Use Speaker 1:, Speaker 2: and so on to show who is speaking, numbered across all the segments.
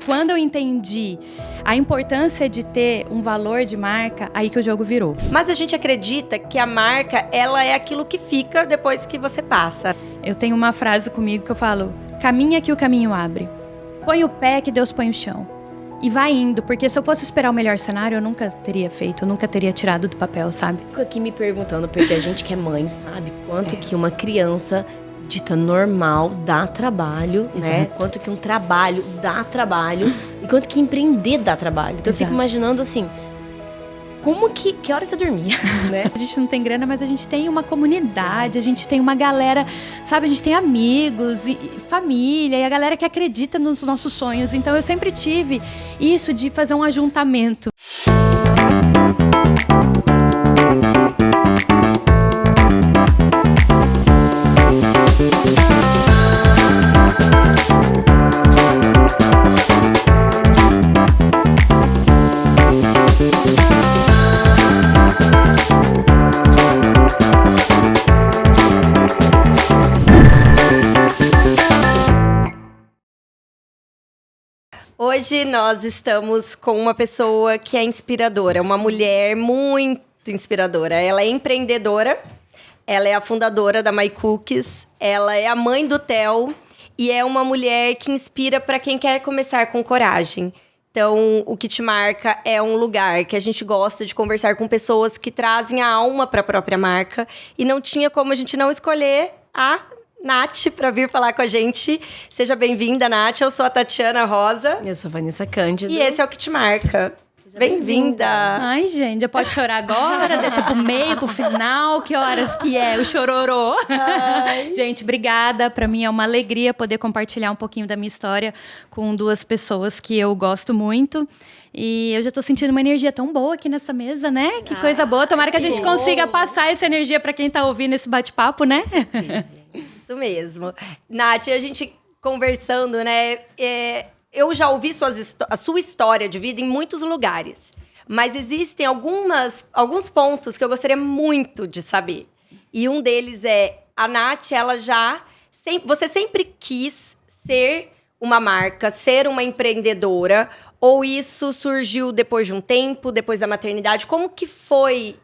Speaker 1: quando eu entendi a importância de ter um valor de marca, aí que o jogo virou.
Speaker 2: Mas a gente acredita que a marca, ela é aquilo que fica depois que você passa.
Speaker 1: Eu tenho uma frase comigo que eu falo: caminha que o caminho abre. Põe o pé que Deus põe o chão. E vai indo, porque se eu fosse esperar o melhor cenário, eu nunca teria feito, eu nunca teria tirado do papel, sabe?
Speaker 3: Fico aqui me perguntando, porque a gente que é mãe, sabe? Quanto que uma criança dita normal dá trabalho, né? Quanto que um trabalho dá trabalho e quanto que empreender dá trabalho. Então eu fico imaginando assim, como que hora você dormia, né?
Speaker 1: A gente não tem grana, mas a gente tem uma comunidade, a gente tem uma galera, sabe? A gente tem amigos e família e a galera que acredita nos nossos sonhos. Então eu sempre tive isso de fazer um ajuntamento.
Speaker 2: Hoje nós estamos com uma pessoa que é inspiradora, uma mulher muito inspiradora. Ela é empreendedora, ela é a fundadora da My Cookies, ela é a mãe do Theo e é uma mulher que inspira para quem quer começar com coragem. Então, o Que Te Marca é um lugar que a gente gosta de conversar com pessoas que trazem a alma para a própria marca e não tinha como a gente não escolher a Nath para vir falar com a gente. Seja bem-vinda, Nath. Eu sou a Tatiana Rosa.
Speaker 3: Eu sou a Vanessa Cândido.
Speaker 2: E esse é o Que Te Marca. Bem-vinda.
Speaker 1: Ai, gente, já pode chorar agora? Deixa pro meio, pro final. Que horas que é o chororô? Gente, obrigada. Pra mim é uma alegria poder compartilhar um pouquinho da minha história com duas pessoas que eu gosto muito. E eu já tô sentindo uma energia tão boa aqui nessa mesa, né? Que coisa boa. Tomara que a gente consiga passar essa energia pra quem tá ouvindo esse bate-papo, né?
Speaker 2: Isso mesmo. Nath, a gente conversando, né? Eu já ouvi a sua história de vida em muitos lugares. Mas existem alguns pontos que eu gostaria muito de saber. E um deles é, a Nath, você sempre quis ser uma marca, ser uma empreendedora, ou isso surgiu depois de um tempo, depois da maternidade? Como que foi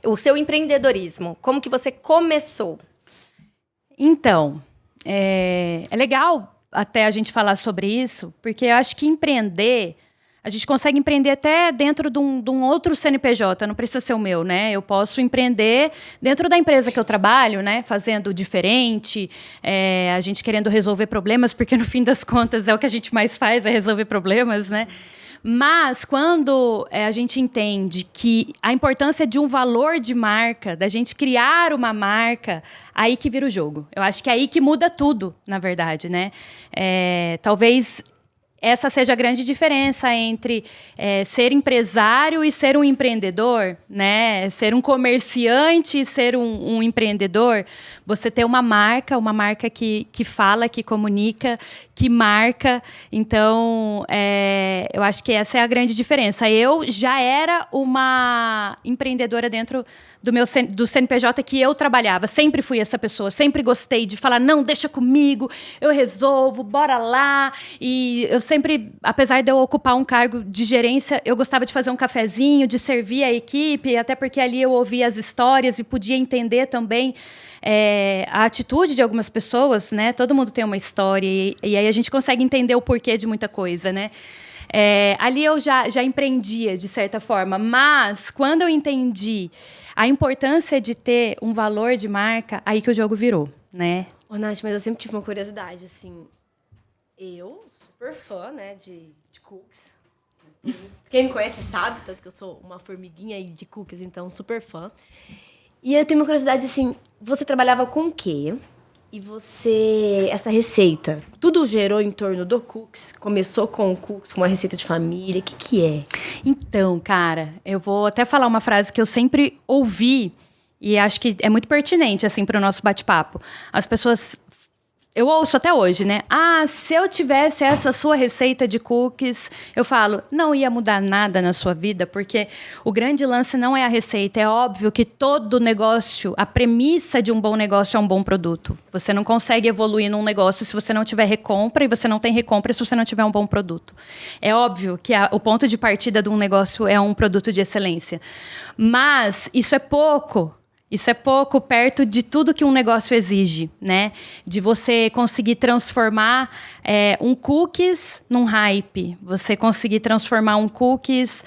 Speaker 2: o seu empreendedorismo? Como que você começou?
Speaker 1: Então, é legal até a gente falar sobre isso, porque eu acho que empreender, a gente consegue empreender até dentro de um outro CNPJ, não precisa ser o meu, né? Eu posso empreender dentro da empresa que eu trabalho, né? Fazendo diferente, a gente querendo resolver problemas, porque no fim das contas é o que a gente mais faz, é resolver problemas, né? Mas quando a gente entende que a importância de um valor de marca, da gente criar uma marca, aí que vira o jogo. Eu acho que é aí que muda tudo, na verdade, né? Talvez essa seja a grande diferença entre ser empresário e ser um empreendedor, né? Ser um comerciante e ser um empreendedor. Você ter uma marca que fala, que comunica, que marca. Então, eu acho que essa é a grande diferença. Eu já era uma empreendedora dentro do CNPJ que eu trabalhava. Sempre fui essa pessoa, sempre gostei de falar, não, deixa comigo, eu resolvo, bora lá. E eu sempre, apesar de eu ocupar um cargo de gerência, eu gostava de fazer um cafezinho, de servir a equipe, até porque ali eu ouvia as histórias e podia entender também a atitude de algumas pessoas, né? Todo mundo tem uma história e aí a gente consegue entender o porquê de muita coisa, né? Ali eu já empreendia, de certa forma, mas quando eu entendi a importância de ter um valor de marca, aí que o jogo virou, né?
Speaker 3: Ô, Nath, mas eu sempre tive uma curiosidade, assim, eu, super fã, né, de cookies. Quem me conhece sabe, tanto que eu sou uma formiguinha aí de cookies, então super fã. E eu tenho uma curiosidade, assim, você trabalhava com o quê? E essa receita, tudo gerou em torno do cookies? Começou com o cookies, com uma receita de família, o que é?
Speaker 1: Então, cara, eu vou até falar uma frase que eu sempre ouvi e acho que é muito pertinente, assim, para o nosso bate-papo. As pessoas Eu ouço até hoje, né? Ah, se eu tivesse essa sua receita de cookies, eu falo, não ia mudar nada na sua vida, porque o grande lance não é a receita. É óbvio que todo negócio, a premissa de um bom negócio é um bom produto. Você não consegue evoluir num negócio se você não tiver recompra, e você não tem recompra se você não tiver um bom produto. É óbvio que o ponto de partida de um negócio é um produto de excelência. Mas isso é pouco. Isso é pouco perto de tudo que um negócio exige, né? De você conseguir transformar um cookies num hype. Você conseguir transformar um cookies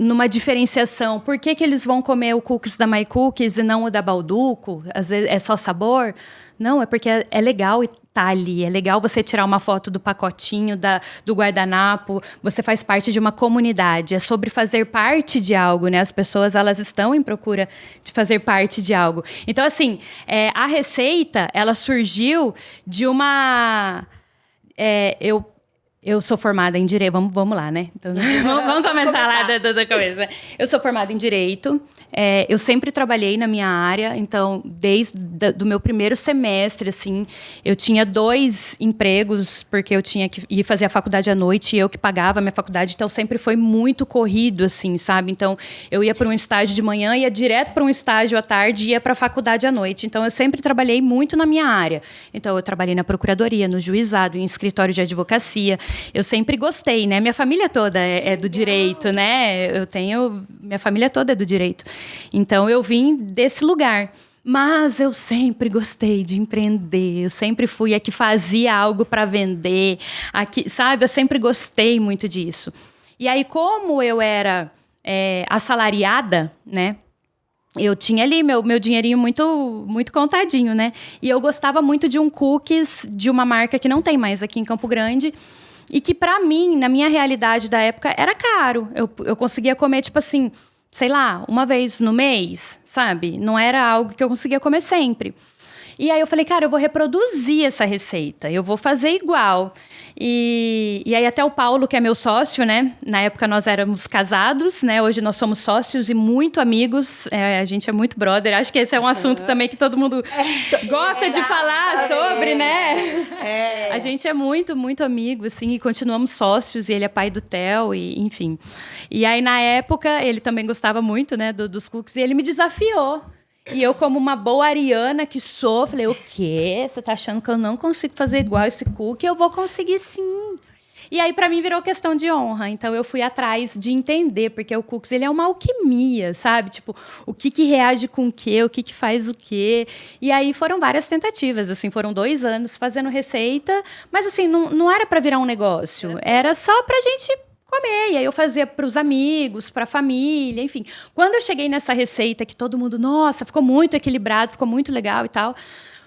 Speaker 1: numa diferenciação. Por que eles vão comer o cookies da My Cookies e não o da Balduco? Às vezes é só sabor? Não, é porque é legal estar ali. É legal você tirar uma foto do pacotinho, do guardanapo. Você faz parte de uma comunidade. É sobre fazer parte de algo, né? As pessoas, elas estão em procura de fazer parte de algo. Então, assim, a receita, ela surgiu de uma... Eu sou formada em Direito. Vamos lá, né? Então, vamos começar lá da começo. Eu sou formada em Direito. Eu sempre trabalhei na minha área. Então, desde do meu primeiro semestre, assim, eu tinha 2 empregos, porque eu tinha que ir fazer a faculdade à noite e eu que pagava a minha faculdade. Então, sempre foi muito corrido, assim, sabe? Então, eu ia para um estágio de manhã, ia direto para um estágio à tarde e ia para a faculdade à noite. Então, eu sempre trabalhei muito na minha área. Então, eu trabalhei na procuradoria, no juizado, em escritório de advocacia. Eu sempre gostei, né? Minha família toda é do direito, né? Minha família toda é do direito. Então, eu vim desse lugar. Mas eu sempre gostei de empreender. Eu sempre fui a que fazia algo para vender. Sabe? Eu sempre gostei muito disso. E aí, como eu era assalariada, né? Eu tinha ali meu dinheirinho muito, muito contadinho, né? E eu gostava muito de um cookies de uma marca que não tem mais aqui em Campo Grande. E que, pra mim, na minha realidade da época, era caro. Eu conseguia comer, tipo assim, sei lá, uma vez no mês, sabe? Não era algo que eu conseguia comer sempre. E aí eu falei, cara, eu vou reproduzir essa receita. Eu vou fazer igual. E aí até o Paulo, que é meu sócio, né? Na época nós éramos casados, né? Hoje nós somos sócios e muito amigos. A gente é muito brother. Acho que esse é um assunto também que todo mundo gosta de falar sobre, né? A gente é muito, muito amigo, assim. E continuamos sócios. E ele é pai do Theo, e enfim. E aí, na época, ele também gostava muito, né? Dos cookies. E ele me desafiou. E eu, como uma boa ariana que sou, falei, o quê? Você tá achando que eu não consigo fazer igual esse cookie? Eu vou conseguir sim. E aí, pra mim, virou questão de honra. Então, eu fui atrás de entender, porque o cookies, ele é uma alquimia, sabe? Tipo, o que reage com o quê? O que faz o quê? E aí, foram várias tentativas, assim. Foram 2 anos fazendo receita. Mas, assim, não era pra virar um negócio. Era só pra gente comer. E aí eu fazia para os amigos, para a família, enfim. Quando eu cheguei nessa receita que todo mundo, nossa, ficou muito equilibrado, ficou muito legal e tal,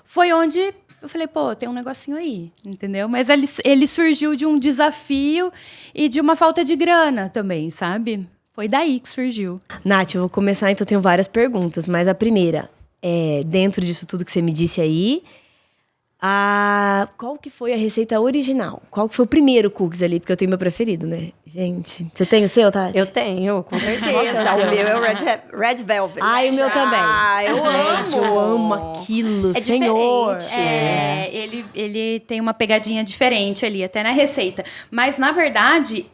Speaker 1: foi onde eu falei, pô, tem um negocinho aí, entendeu? Mas ele surgiu de um desafio e de uma falta de grana também, sabe? Foi daí que surgiu.
Speaker 3: Nath, eu vou começar, então eu tenho várias perguntas, mas a primeira dentro disso tudo que você me disse aí, qual que foi a receita original? Qual que foi o primeiro cookies ali? Porque eu tenho meu preferido, né? Gente, você tem o seu, Tati?
Speaker 2: Eu tenho, com certeza. O meu é o Red Velvet.
Speaker 3: O meu também.
Speaker 2: Eu amo.
Speaker 3: Gente, eu amo aquilo, senhor.
Speaker 2: Diferente.
Speaker 1: Ele tem uma pegadinha diferente ali, até na receita. Mas, na verdade,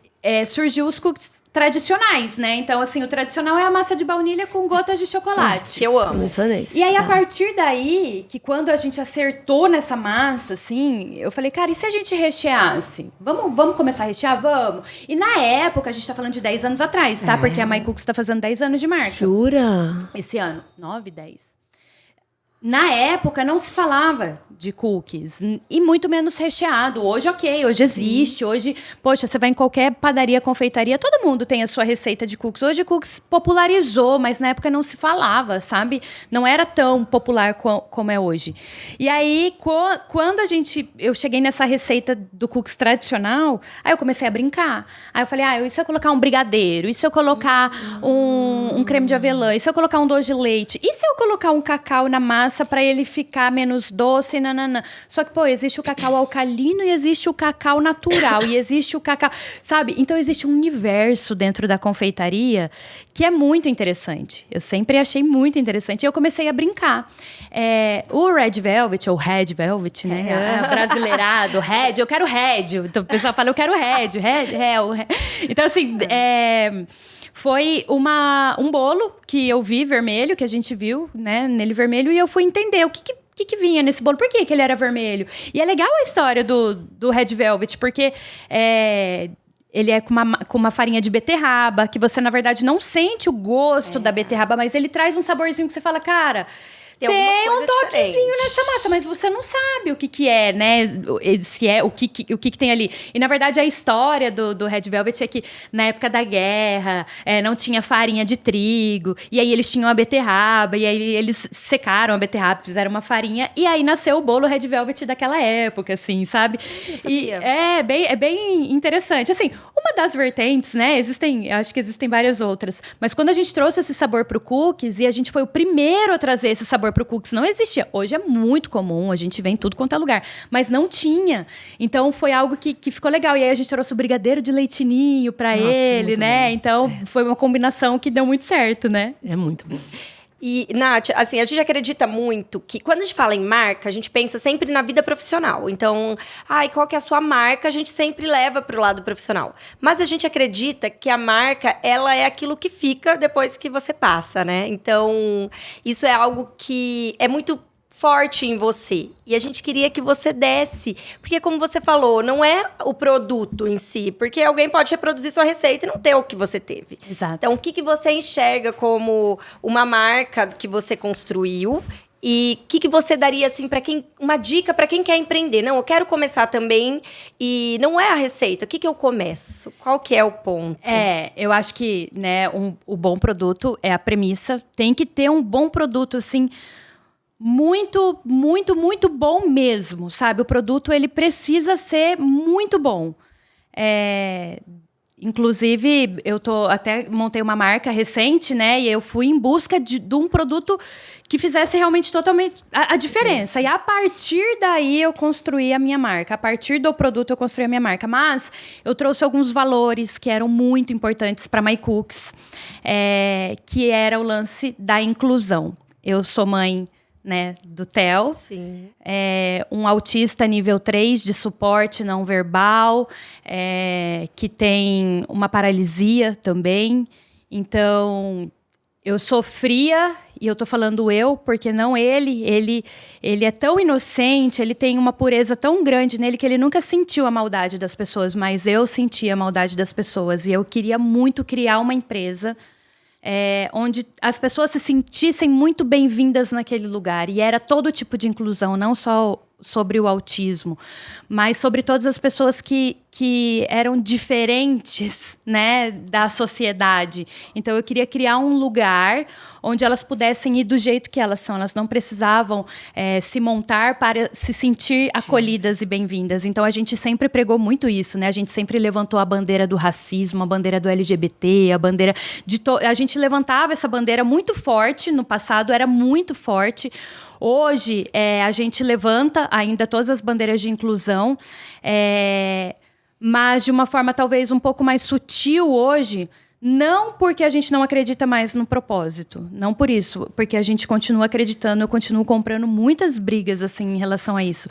Speaker 1: surgiu os cookies tradicionais, né? Então, assim, o tradicional é a massa de baunilha com gotas de chocolate.
Speaker 2: Que eu amo.
Speaker 1: E aí, a partir daí, que quando a gente acertou nessa massa, assim, eu falei, cara, e se a gente recheasse? Vamos começar a rechear? Vamos. E na época, a gente tá falando de 10 anos atrás, tá? Porque a My Cookies tá fazendo 10 anos de marca.
Speaker 3: Jura?
Speaker 1: Esse ano. 9, 10. Na época, não se falava de cookies, e muito menos recheado. Hoje, ok, hoje existe. Hoje, poxa, você vai em qualquer padaria, confeitaria, todo mundo tem a sua receita de cookies. Hoje, cookies popularizou, mas na época não se falava, sabe? Não era tão popular como é hoje. E aí, quando eu cheguei nessa receita do cookies tradicional, aí eu comecei a brincar. Aí eu falei, e se eu colocar um brigadeiro? E se eu colocar um creme de avelã? E se eu colocar um doce de leite? E se eu colocar um cacau na massa massa para ele ficar menos doce, nananã. Só que, pô, existe o cacau alcalino e existe o cacau natural. E existe o cacau... Sabe? Então, existe um universo dentro da confeitaria que é muito interessante. Eu sempre achei muito interessante. E eu comecei a brincar. O Red Velvet, ou Red Velvet, né? Brasileirado, Red. Eu quero Red. Então, o pessoal fala, eu quero Red. Então, assim... Foi um bolo que eu vi vermelho, que a gente viu, né, nele vermelho, e eu fui entender o que vinha nesse bolo, por que ele era vermelho. E é legal a história do Red Velvet, porque ele é com uma farinha de beterraba, que você, na verdade, não sente o gosto da beterraba, mas ele traz um saborzinho que você fala, cara... Tem um toquezinho diferente nessa massa, mas você não sabe o que é, né? Se é o que tem ali. E, na verdade, a história do Red Velvet é que, na época da guerra, não tinha farinha de trigo. E aí, eles tinham a beterraba. E aí, eles secaram a beterraba, fizeram uma farinha. E aí, nasceu o bolo Red Velvet daquela época, assim, sabe? E é bem interessante. Assim, uma das vertentes, né? Acho que existem várias outras. Mas quando a gente trouxe esse sabor pro cookies, e a gente foi o primeiro a trazer esse sabor pro cookies, não existia. Hoje é muito comum, a gente vê em tudo quanto é lugar. Mas não tinha. Então, foi algo que ficou legal. E aí, a gente trouxe o brigadeiro de leitinho pra ele, né? Bom. Então, foi uma combinação que deu muito certo, né?
Speaker 3: É muito bom.
Speaker 2: E, Nath, assim, a gente acredita muito que quando a gente fala em marca, a gente pensa sempre na vida profissional. Então, qual que é a sua marca? A gente sempre leva para o lado profissional. Mas a gente acredita que a marca, ela é aquilo que fica depois que você passa, né? Então, isso é algo que é muito forte em você. E a gente queria que você desse. Porque, como você falou, não é o produto em si. Porque alguém pode reproduzir sua receita e não ter o que você teve.
Speaker 1: Exato.
Speaker 2: Então, o que você enxerga como uma marca que você construiu? E o que você daria, assim, uma dica para quem quer empreender? Não, eu quero começar também e não é a receita. O que eu começo? Qual que é o ponto?
Speaker 1: Eu acho que, né, o bom produto é a premissa. Tem que ter um bom produto, assim... muito, muito, muito bom mesmo, sabe? O produto, ele precisa ser muito bom. Inclusive, até montei uma marca recente, né? E eu fui em busca de um produto que fizesse realmente totalmente a diferença. E a partir daí, eu construí a minha marca. A partir do produto, eu construí a minha marca. Mas eu trouxe alguns valores que eram muito importantes para a My Cooks, que era o lance da inclusão. Eu sou mãe, né, do Theo.
Speaker 2: Sim.
Speaker 1: Um autista nível 3 de suporte não verbal, que tem uma paralisia também. Então, eu sofria, e eu tô falando porque não ele. Ele é tão inocente, ele tem uma pureza tão grande nele que ele nunca sentiu a maldade das pessoas, mas eu sentia a maldade das pessoas. E eu queria muito criar uma empresa onde as pessoas se sentissem muito bem-vindas naquele lugar. E era todo tipo de inclusão, não só sobre o autismo, mas sobre todas as pessoas que eram diferentes, né, da sociedade. Então, eu queria criar um lugar onde elas pudessem ir do jeito que elas são. Elas não precisavam se montar para se sentir acolhidas e bem-vindas. Então, a gente sempre pregou muito isso, né? A gente sempre levantou a bandeira do racismo, a bandeira do LGBT, a bandeira de... A gente levantava essa bandeira muito forte, no passado era muito forte. Hoje, a gente levanta ainda todas as bandeiras de inclusão, mas de uma forma talvez um pouco mais sutil hoje, não porque a gente não acredita mais no propósito, não por isso, porque a gente continua acreditando, eu continuo comprando muitas brigas assim, em relação a isso,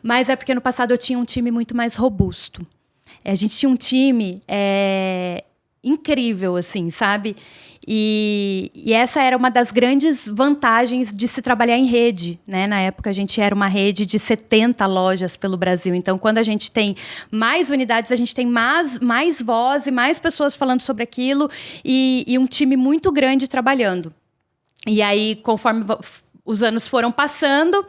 Speaker 1: mas é porque no passado eu tinha um time muito mais robusto. A gente tinha um time incrível, assim, sabe? E essa era uma das grandes vantagens de se trabalhar em rede, né? Na época, a gente era uma rede de 70 lojas pelo Brasil. Então, quando a gente tem mais unidades, a gente tem mais voz e mais pessoas falando sobre aquilo e um time muito grande trabalhando. E aí, conforme os anos foram passando...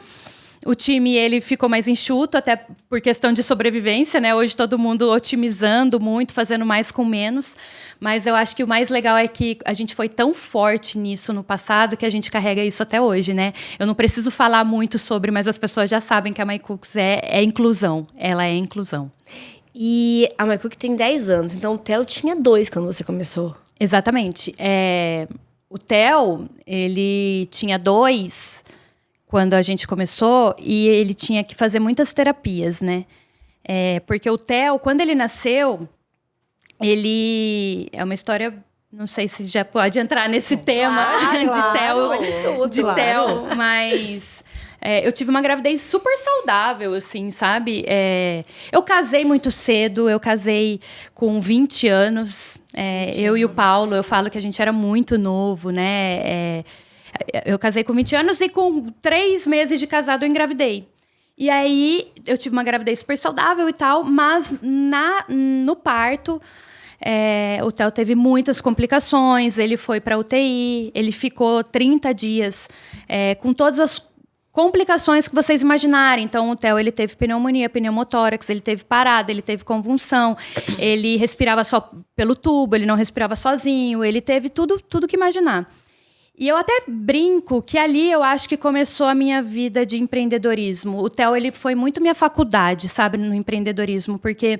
Speaker 1: O time, ele ficou mais enxuto, até por questão de sobrevivência, né? Hoje todo mundo otimizando muito, fazendo mais com menos. Mas eu acho que o mais legal é que a gente foi tão forte nisso no passado que a gente carrega isso até hoje, né? Eu não preciso falar muito sobre, mas as pessoas já sabem que a My Cooks é inclusão. Ela é inclusão.
Speaker 3: E a My Cooks tem 10 anos, então o Theo tinha 2 quando você começou.
Speaker 1: Exatamente. O Theo, ele tinha 2... quando a gente começou, e ele tinha que fazer muitas terapias, né? Porque o Theo, quando ele nasceu, ele... É uma história... Não sei se já pode entrar nesse tema de Theo, mas eu tive uma gravidez super saudável, assim, sabe? Eu casei muito cedo, eu casei com 20 anos. Eu e o Paulo, eu falo que a gente era muito novo, né? Eu casei com 20 anos e com 3 meses de casado eu engravidei. E aí, eu tive uma gravidez super saudável e tal, mas no parto... o Theo teve muitas complicações, ele foi para UTI, ele ficou 30 dias com todas as complicações que vocês imaginarem. Então, o Theo, ele teve pneumonia, pneumotórax, ele teve parada, ele teve convulsão, ele respirava só pelo tubo, ele não respirava sozinho, ele teve tudo que imaginar. E eu até brinco que ali eu acho que começou a minha vida de empreendedorismo. O Theo, ele foi muito minha faculdade, sabe, no empreendedorismo, porque...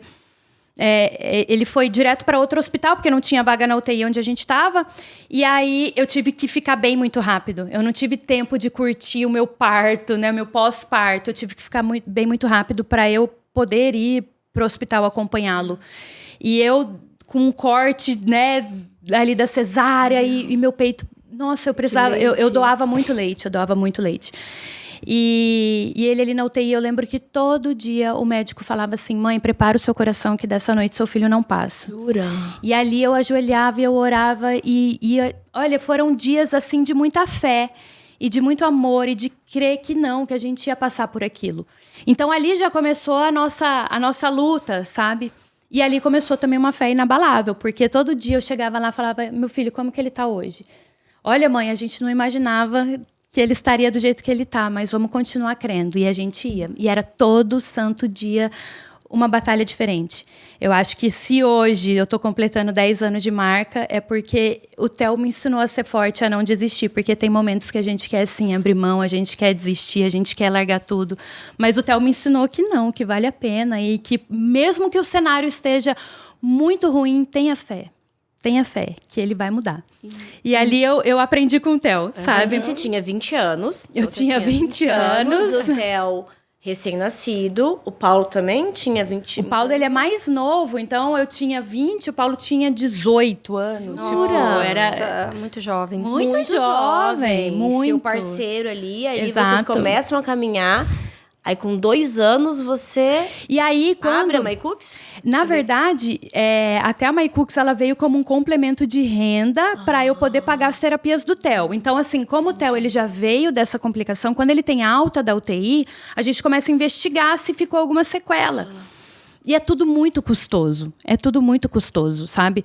Speaker 1: ele foi direto para outro hospital, porque não tinha vaga na UTI onde a gente estava. E aí, eu tive que ficar bem muito rápido. Eu não tive tempo de curtir o meu parto, né, o meu pós-parto. Eu tive que ficar bem muito rápido para eu poder ir para o hospital acompanhá-lo. E eu, com um corte, né, ali da cesárea e meu peito... Nossa, eu precisava... Eu doava muito leite, E ele ali na UTI, eu lembro que todo dia o médico falava assim: mãe, prepara o seu coração que dessa noite seu filho não passa.
Speaker 3: Jura?
Speaker 1: E ali eu ajoelhava e eu orava olha, foram dias assim de muita fé e de muito amor e de crer que a gente ia passar por aquilo. Então ali já começou a nossa luta, sabe? E ali começou também uma fé inabalável, porque todo dia eu chegava lá e falava: meu filho, como que ele tá hoje? Olha, mãe, a gente não imaginava que ele estaria do jeito que ele está, mas vamos continuar crendo. E a gente ia. E era todo santo dia uma batalha diferente. Eu acho que se hoje eu estou completando 10 anos de marca, é porque o Theo me ensinou a ser forte, a não desistir. Porque tem momentos que a gente quer, sim, abrir mão, a gente quer desistir, a gente quer largar tudo. Mas o Theo me ensinou que não, que vale a pena. E que mesmo que o cenário esteja muito ruim, tenha fé. Tenha fé, que ele vai mudar. E ali eu aprendi com o Theo, sabe?
Speaker 3: Você tinha 20 anos.
Speaker 1: Eu tinha 20 anos.
Speaker 3: O Theo, recém-nascido. O Paulo também tinha 20 anos.
Speaker 1: O Paulo, ele é mais novo, então eu tinha 20, o Paulo tinha 18 anos.
Speaker 2: Nossa,
Speaker 1: Era
Speaker 2: muito jovem.
Speaker 1: muito jovem, muito.
Speaker 3: Seu parceiro ali, aí
Speaker 1: Exato.
Speaker 3: vocês começam a caminhar. Aí, com 2 anos, você
Speaker 1: E aí, quando...
Speaker 3: abre a MyCooks?
Speaker 1: Na verdade, até a MyCooks, ela veio como um complemento de renda para eu poder pagar as terapias do Theo. Então, assim, como o Theo, ele já veio dessa complicação, quando ele tem alta da UTI, a gente começa a investigar se ficou alguma sequela. E é tudo muito custoso. Sabe?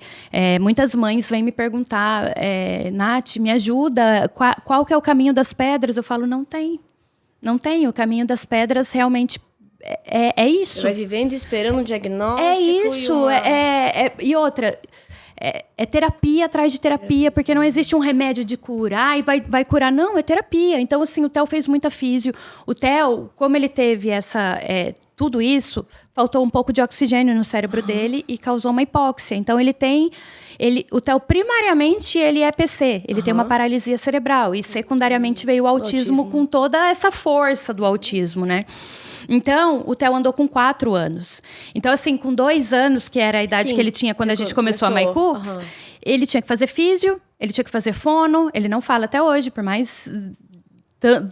Speaker 1: Muitas mães vêm me perguntar: Nath, me ajuda, qual que é o caminho das pedras? Eu falo: não tem. Não tem. O caminho das pedras realmente é isso.
Speaker 3: Você vai vivendo e esperando um diagnóstico.
Speaker 1: É isso. E outra, é terapia atrás de terapia, porque não existe um remédio de curar e vai curar. Não, é terapia. Então, assim, o Theo fez muita físio. O Theo, como ele teve tudo isso, faltou um pouco de oxigênio no cérebro dele e causou uma hipóxia. Então, o Theo, primariamente, ele é PC. Ele tem uma paralisia cerebral. E, secundariamente, veio o autismo com toda essa força do autismo, né? Então, o Theo andou com 4 anos. Então, assim, com 2 anos, que era a idade que ele tinha quando a gente começou a MyCooks, ele tinha que fazer físio, ele tinha que fazer fono. Ele não fala até hoje, por mais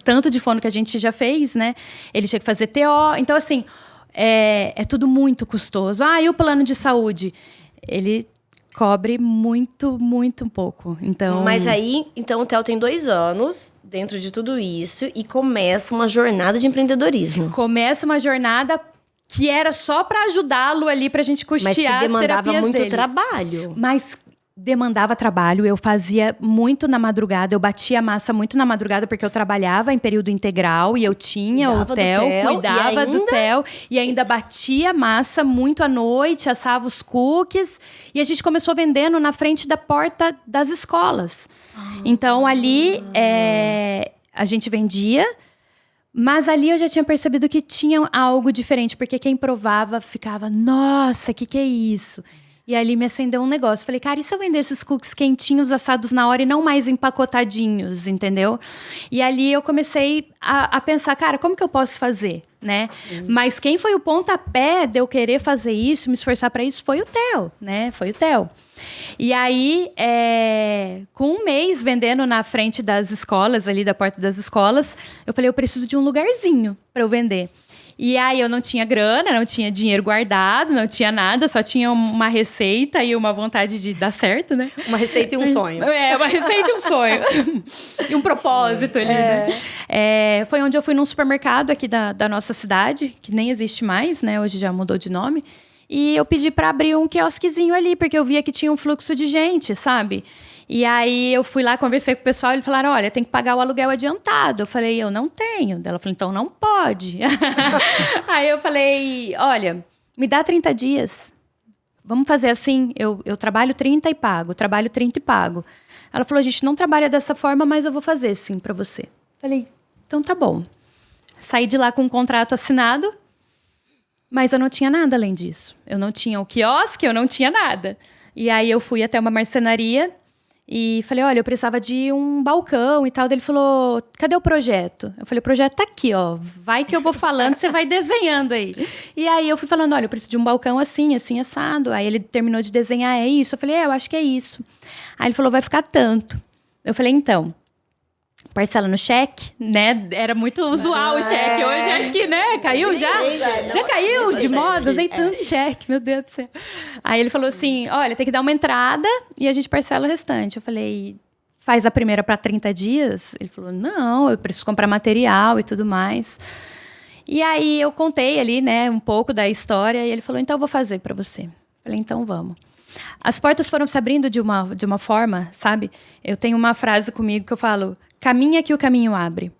Speaker 1: tanto de fono que a gente já fez, né? Ele tinha que fazer TO. Então, assim, é tudo muito custoso. E o plano de saúde? Ele cobre muito, muito pouco. Então...
Speaker 3: Mas aí, então, o Theo tem 2 anos dentro de tudo isso e começa uma jornada de empreendedorismo.
Speaker 1: Começa uma jornada que era só para ajudá-lo ali, pra gente custear as terapias dele.
Speaker 3: Mas que demandava muito trabalho.
Speaker 1: Mas demandava trabalho. Eu fazia muito na madrugada. Eu batia a massa muito na madrugada, porque eu trabalhava em período integral e eu tinha o Theo, cuidava do Theo. E ainda batia massa muito à noite, assava os cookies. E a gente começou vendendo na frente da porta das escolas. Então, ali, a gente vendia. Mas ali eu já tinha percebido que tinha algo diferente. Porque quem provava ficava: nossa, o que é isso? E ali me acendeu um negócio. Falei, cara, e se eu vender esses cookies quentinhos, assados na hora e não mais empacotadinhos, entendeu? E ali eu comecei a pensar, cara, como que eu posso fazer, né? Mas quem foi o pontapé de eu querer fazer isso, me esforçar para isso, foi o Theo, né? Foi o Theo. E aí, com um mês vendendo na frente das escolas, ali da porta das escolas, eu falei, eu preciso de um lugarzinho para eu vender. E aí eu não tinha grana, não tinha dinheiro guardado, não tinha nada, só tinha uma receita e uma vontade de dar certo, né?
Speaker 2: Uma receita e um sonho.
Speaker 1: Uma receita e um sonho. E um propósito ali, né? Foi onde eu fui num supermercado aqui da nossa cidade, que nem existe mais, né? Hoje já mudou de nome. E eu pedi para abrir um quiosquezinho ali, porque eu via que tinha um fluxo de gente, sabe? E aí eu fui lá, conversei com o pessoal, e eles falaram, olha, tem que pagar o aluguel adiantado. Eu falei, eu não tenho. Ela falou, então não pode. Aí eu falei, olha, me dá 30 dias. Vamos fazer assim, eu trabalho 30 e pago, trabalho 30 e pago. Ela falou, a gente não trabalha dessa forma, mas eu vou fazer sim para você. Falei, então tá bom. Saí de lá com um contrato assinado, mas eu não tinha nada além disso. Eu não tinha o quiosque, eu não tinha nada. E aí eu fui até uma marcenaria e falei, olha, eu precisava de um balcão e tal. Daí ele falou, cadê o projeto? Eu falei, o projeto tá aqui, ó. Vai que eu vou falando, você vai desenhando aí. E aí eu fui falando, olha, eu preciso de um balcão assim, assim, assado. Aí ele terminou de desenhar, é isso? Eu falei, eu acho que é isso. Aí ele falou, vai ficar tanto. Eu falei, então, parcela no cheque, né? Era muito usual o cheque. Hoje acho que, né? Caiu já? Já caiu de moda? Usei tanto cheque, meu Deus do céu. Aí ele falou assim, olha, tem que dar uma entrada e a gente parcela o restante. Eu falei, faz a primeira para 30 dias? Ele falou, não, eu preciso comprar material e tudo mais. E aí eu contei ali, né, um pouco da história e ele falou, então eu vou fazer para você. Eu falei, então vamos. As portas foram se abrindo de uma forma, sabe? Eu tenho uma frase comigo que eu falo, caminha que o caminho abre.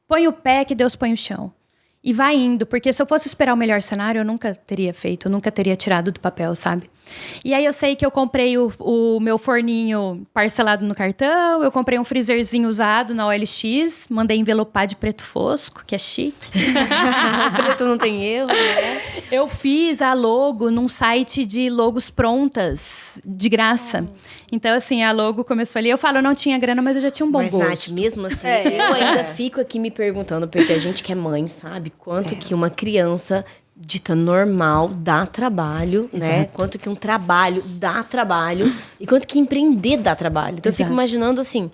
Speaker 1: Põe o pé que Deus põe o chão. E vai indo, porque se eu fosse esperar o melhor cenário, eu nunca teria feito, eu nunca teria tirado do papel, sabe? E aí eu sei que eu comprei o meu forninho parcelado no cartão, eu comprei um freezerzinho usado na OLX, mandei envelopar de preto fosco, que é chique.
Speaker 3: Preto não tem erro, né?
Speaker 1: Eu fiz a logo num site de logos prontas, de graça. Então, assim, a logo começou ali. Eu falo, eu não tinha grana, mas eu já tinha um bom gosto.
Speaker 3: Nath, mesmo assim, eu ainda fico aqui me perguntando, porque a gente que é mãe, sabe? Quanto que uma criança dita normal dá trabalho, né? Quanto que um trabalho dá trabalho e quanto que empreender dá trabalho. Então, eu fico imaginando, assim,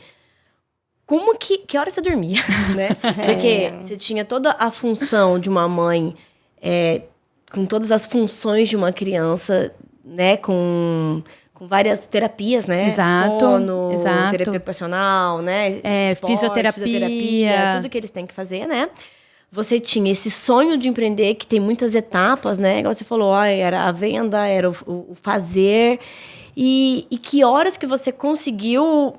Speaker 3: como que hora você dormia, né? Porque você tinha toda a função de uma mãe, com todas as funções de uma criança, né? Com várias terapias, né?
Speaker 1: Exato.
Speaker 3: Fono,
Speaker 1: exato.
Speaker 3: terapia ocupacional, né? Esporte, fisioterapia, tudo que eles têm que fazer, né? Você tinha esse sonho de empreender, que tem muitas etapas, né? Igual você falou, era a venda, era o fazer. E que horas que você conseguiu...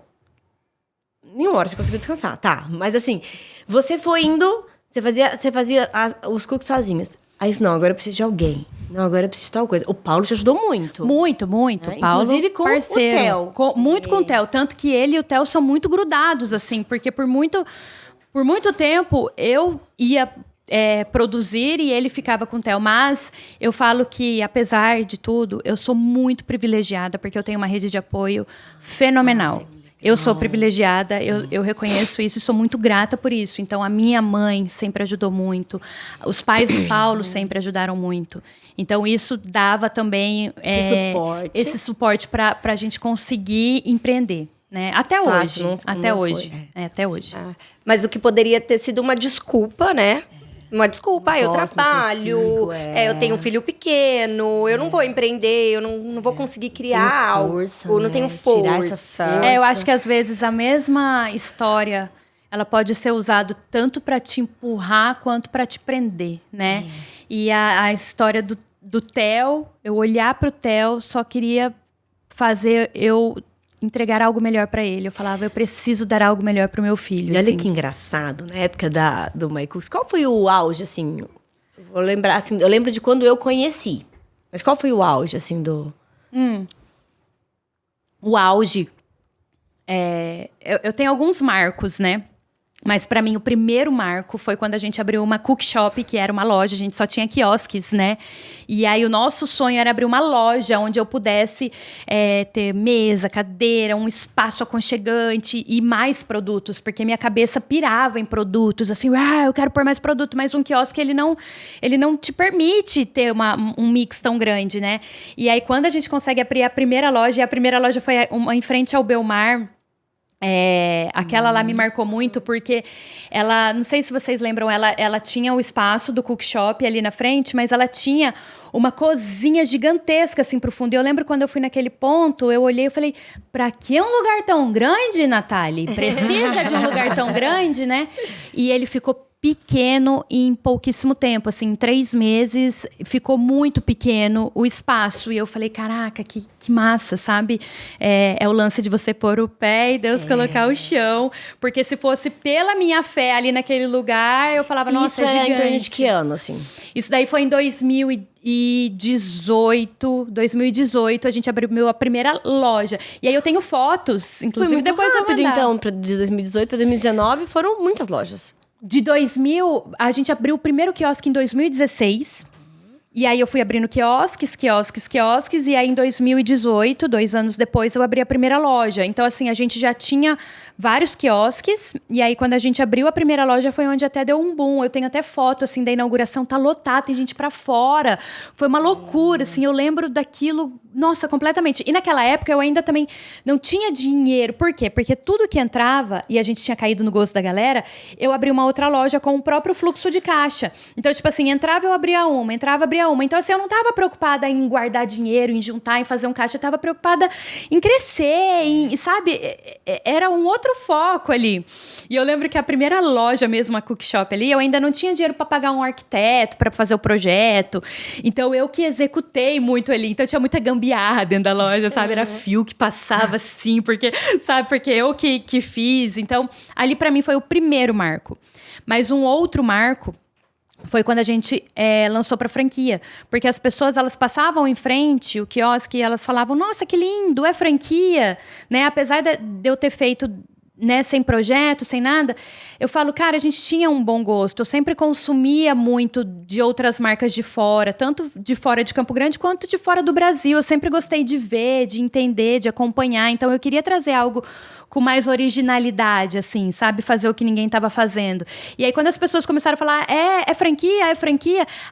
Speaker 3: Nenhuma hora você conseguiu descansar, tá. Mas assim, você foi indo, você fazia os cookies sozinhas. Aí, não, agora eu preciso de alguém. Não, agora eu preciso de tal coisa. O Paulo te ajudou muito.
Speaker 1: Muito, muito.
Speaker 3: Né?
Speaker 1: Paulo,
Speaker 3: inclusive com
Speaker 1: parceiro.
Speaker 3: O Theo.
Speaker 1: Muito com o Theo. Tanto que ele e o Theo são muito grudados, assim. Porque por muito tempo, eu ia produzir e ele ficava com o Theo. Mas eu falo que, apesar de tudo, eu sou muito privilegiada. Porque eu tenho uma rede de apoio fenomenal. Eu sou privilegiada, eu reconheço isso e sou muito grata por isso. Então, a minha mãe sempre ajudou muito. Os pais do Paulo sempre ajudaram muito. Então, isso dava também esse suporte para a gente conseguir empreender. Né? Até hoje. Até hoje.
Speaker 2: Mas o que poderia ter sido uma desculpa, né? Uma desculpa, eu trabalho, eu tenho um filho pequeno, eu não vou empreender, eu não vou conseguir criar algo, não tenho força.
Speaker 1: Eu acho que às vezes a mesma história, ela pode ser usada tanto para te empurrar quanto para te prender, né? E a história do Theo, eu olhar para o Theo, só queria fazer eu entregar algo melhor para ele. Eu falava, eu preciso dar algo melhor pro meu filho.
Speaker 3: E olha
Speaker 1: assim.
Speaker 3: que engraçado, na época do MyCooks, qual foi o auge, assim? Vou lembrar, assim, eu lembro de quando eu conheci. Mas qual foi o auge, assim, do...
Speaker 1: O auge, eu tenho alguns marcos, né? Mas para mim o primeiro marco foi quando a gente abriu uma cook shop, que era uma loja, a gente só tinha quiosques, né? E aí o nosso sonho era abrir uma loja onde eu pudesse ter mesa, cadeira, um espaço aconchegante e mais produtos, porque minha cabeça pirava em produtos, assim, eu quero pôr mais produto, mas um quiosque ele não te permite ter um mix tão grande, né? E aí quando a gente consegue abrir a primeira loja, e a primeira loja foi em frente ao Belmar. Aquela lá me marcou muito porque ela, não sei se vocês lembram, ela tinha o espaço do cook shop ali na frente, mas ela tinha uma cozinha gigantesca assim pro fundo. E eu lembro quando eu fui naquele ponto, eu olhei e falei, pra que um lugar tão grande, Nathalie? Precisa de um lugar tão grande, né? E ele ficou pequeno em pouquíssimo tempo, assim, em 3 meses ficou muito pequeno o espaço, e eu falei, caraca, que massa, sabe? É o lance de você pôr o pé e Deus colocar o chão, porque se fosse pela minha fé ali naquele lugar, eu falava, nossa,
Speaker 3: isso
Speaker 1: é gigante.
Speaker 3: Em torno de que ano, assim?
Speaker 1: Isso daí foi em 2018, a gente abriu a primeira loja. E aí eu tenho fotos, inclusive
Speaker 3: Foi muito
Speaker 1: depois
Speaker 3: rápido,
Speaker 1: eu vou mandar.
Speaker 3: então, de 2018 para 2019 foram muitas lojas.
Speaker 1: De 2000, a gente abriu o primeiro quiosque em 2016. E aí eu fui abrindo quiosques. E aí em 2018, 2 anos depois, eu abri a primeira loja. Então, assim, a gente já tinha vários quiosques. E aí, quando a gente abriu a primeira loja, foi onde até deu um boom. Eu tenho até foto, assim, da inauguração. Tá lotado, tem gente pra fora. Foi uma loucura, assim. Eu lembro daquilo, nossa, completamente. E naquela época, eu ainda também não tinha dinheiro. Por quê? Porque tudo que entrava, e a gente tinha caído no gosto da galera, eu abri uma outra loja com o próprio fluxo de caixa. Então, tipo assim, entrava, eu abria uma. Entrava, abria uma. Então, assim, eu não estava preocupada em guardar dinheiro, em juntar, em fazer um caixa. Eu estava preocupada em crescer, sabe? Era um outro foco ali. E eu lembro que a primeira loja mesmo, a cook shop ali, eu ainda não tinha dinheiro para pagar um arquiteto, para fazer o projeto. Então, eu que executei muito ali. Então, tinha muita gambiarra dentro da loja, sabe? Era fio que passava assim, porque eu que fiz. Então, ali para mim foi o primeiro marco. Mas um outro marco foi quando a gente lançou para franquia. Porque as pessoas, elas passavam em frente o quiosque e elas falavam, nossa, que lindo, é franquia. Né? Apesar de eu ter feito, né, sem projeto, sem nada, eu falo, cara, a gente tinha um bom gosto. Eu sempre consumia muito de outras marcas de fora, tanto de fora de Campo Grande quanto de fora do Brasil. Eu sempre gostei de ver, de entender, de acompanhar. Então, eu queria trazer algo com mais originalidade, assim, sabe? Fazer o que ninguém estava fazendo. E aí, quando as pessoas começaram a falar, é franquia,